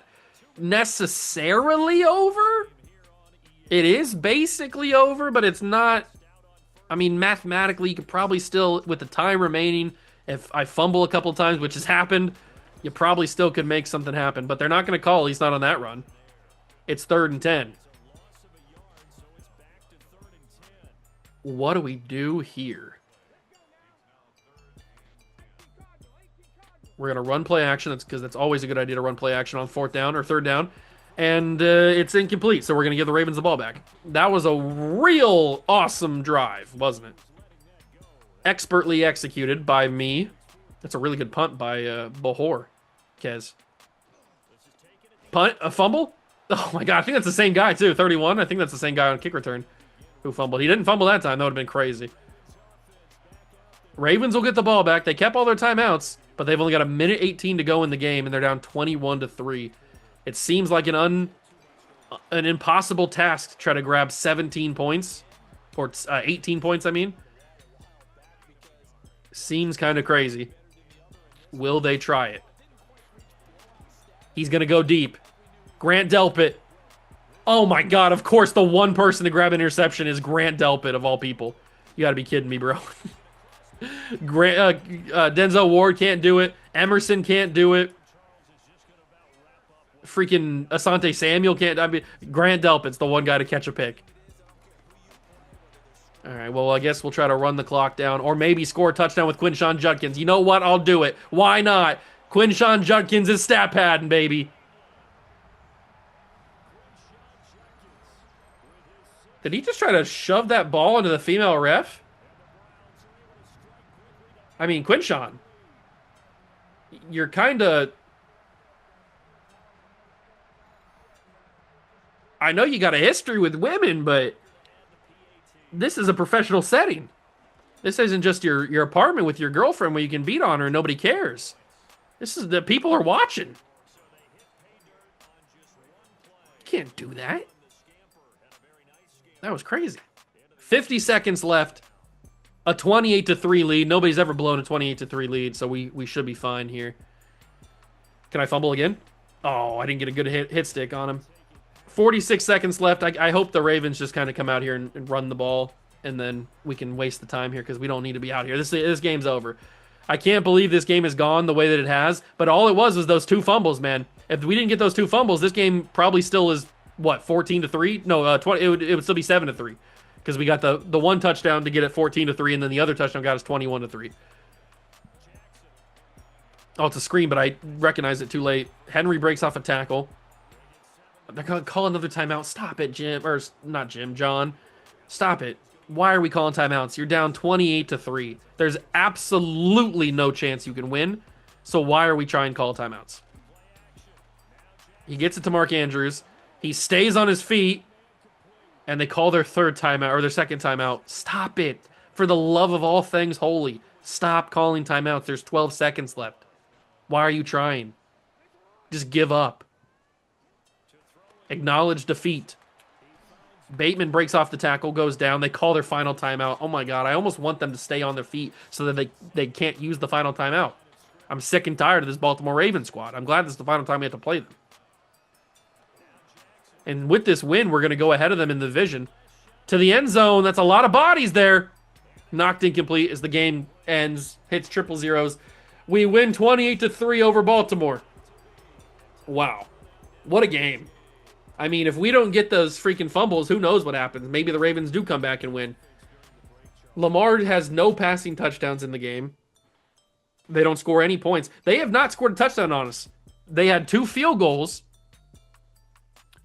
necessarily over. It is basically over, but it's not. I mean, mathematically, you could probably still, with the time remaining, if I fumble a couple times, which has happened, You probably still could make something happen, but they're not going to call. He's not on that run. It's 3rd and 10. What do we do here? We're going to run play action. That's because that's always a good idea to run play action on 4th down or 3rd down. And it's incomplete, so we're going to give the Ravens the ball back. That was a real awesome drive, wasn't it? Expertly executed by me. That's a really good punt by Bohor. Kez. Punt? A fumble? Oh my god, I think that's the same guy too. 31. I think that's the same guy on kick return who fumbled. He didn't fumble that time. That would have been crazy. Ravens will get the ball back. They kept all their timeouts, but they've only got 1:18 to go in the game, and they're down 21-3. It seems like an impossible task to try to grab 17 points, or 18 points, I mean. Seems kind of crazy. Will they try it? He's going to go deep. Grant Delpit. Oh my god, of course the one person to grab an interception is Grant Delpit, of all people. You gotta be kidding me, bro. Denzel Ward can't do it. Emerson can't do it. Freaking Asante Samuel can't. I mean, Grant Delpit's the one guy to catch a pick. All right, well, I guess we'll try to run the clock down, or maybe score a touchdown with Quinshawn Judkins. You know what? I'll do it. Why not? Quinshawn Judkins is stat padding, baby. Did he just try to shove that ball into the female ref? I mean, Quinshawn, you're kind of... I know you got a history with women, but this is a professional setting. This isn't just your apartment with your girlfriend where you can beat on her and nobody cares. This is the people are watching. You can't do that. That was crazy. 50 seconds left. A 28-3 lead. Nobody's ever blown a 28-3 lead, so we should be fine here. Can I fumble again? Oh, I didn't get a good hit stick on him. 46 seconds left. I hope the Ravens just kind of come out here and run the ball, and then we can waste the time here because we don't need to be out here. This game's over. I can't believe this game is gone the way that it has, but all it was those 2 fumbles, man. If we didn't get those 2 fumbles, this game probably still is, what, 14-3? No, 20. It would still be 7-3 because we got the one touchdown to get it 14-3, and then the other touchdown got us 21-3. Oh, it's a screen, but I recognize it too late. Henry breaks off a tackle. They're going to call another timeout. Stop it, Jim. Or, not Jim, John. Stop it. Why are we calling timeouts? You're down 28-3. There's absolutely no chance you can win, so why are we trying to call timeouts? He gets it to Mark Andrews. He stays on his feet, and they call their 3rd timeout, or their 2nd timeout. Stop it. For the love of all things holy, stop calling timeouts. There's 12 seconds left. Why are you trying? Just give up. Acknowledge defeat. Bateman breaks off the tackle, goes down. They call their final timeout. Oh my god, I almost want them to stay on their feet so that they can't use the final timeout. I'm sick and tired of this Baltimore Ravens squad. I'm glad this is the final time we have to play them. And with this win, we're going to go ahead of them in the division. To the end zone, that's a lot of bodies there. Knocked incomplete as the game ends. Hits triple zeros. We win 28-3 over Baltimore. Wow. What a game. I mean, if we don't get those freaking fumbles, who knows what happens. Maybe the Ravens do come back and win. Lamar has no passing touchdowns in the game. They don't score any points. They have not scored a touchdown on us. They had 2 field goals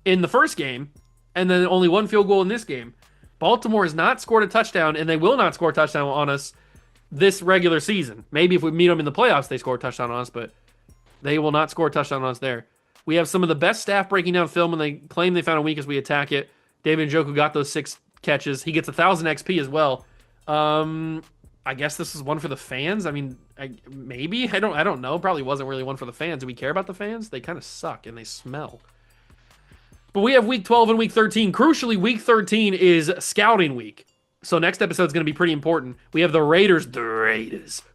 in the first game, and then only 1 field goal in this game. Baltimore has not scored a touchdown, and they will not score a touchdown on us this regular season. Maybe if we meet them in the playoffs, they score a touchdown on us, but they will not score a touchdown on us there. We have some of the best staff breaking down film, and they claim they found a weakness. We attack it. David Njoku got those 6 catches. He gets 1,000 XP as well. I guess this is one for the fans. I mean, maybe. I don't know. Probably wasn't really one for the fans. Do we care about the fans? They kind of suck, and they smell. But we have Week 12 and Week 13. Crucially, Week 13 is scouting week. So next episode is going to be pretty important. We have the Raiders,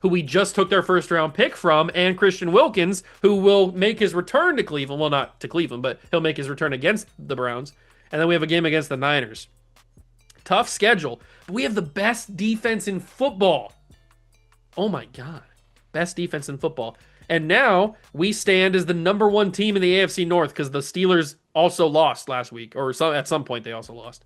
who we just took their first-round pick from, and Christian Wilkins, who will make his return to Cleveland. Well, not to Cleveland, but he'll make his return against the Browns. And then we have a game against the Niners. Tough schedule. But we have the best defense in football. Oh, my God. Best defense in football. And now we stand as the number 1 team in the AFC North because the Steelers also lost last week, or at some point they also lost.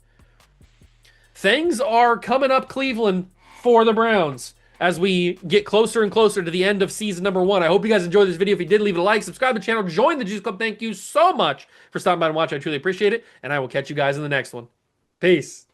Things are coming up Cleveland for the Browns as we get closer and closer to the end of season number 1. I hope you guys enjoyed this video. If you did, leave it a like, subscribe to the channel, join the Juice Club. Thank you so much for stopping by and watching. I truly appreciate it, and I will catch you guys in the next one. Peace.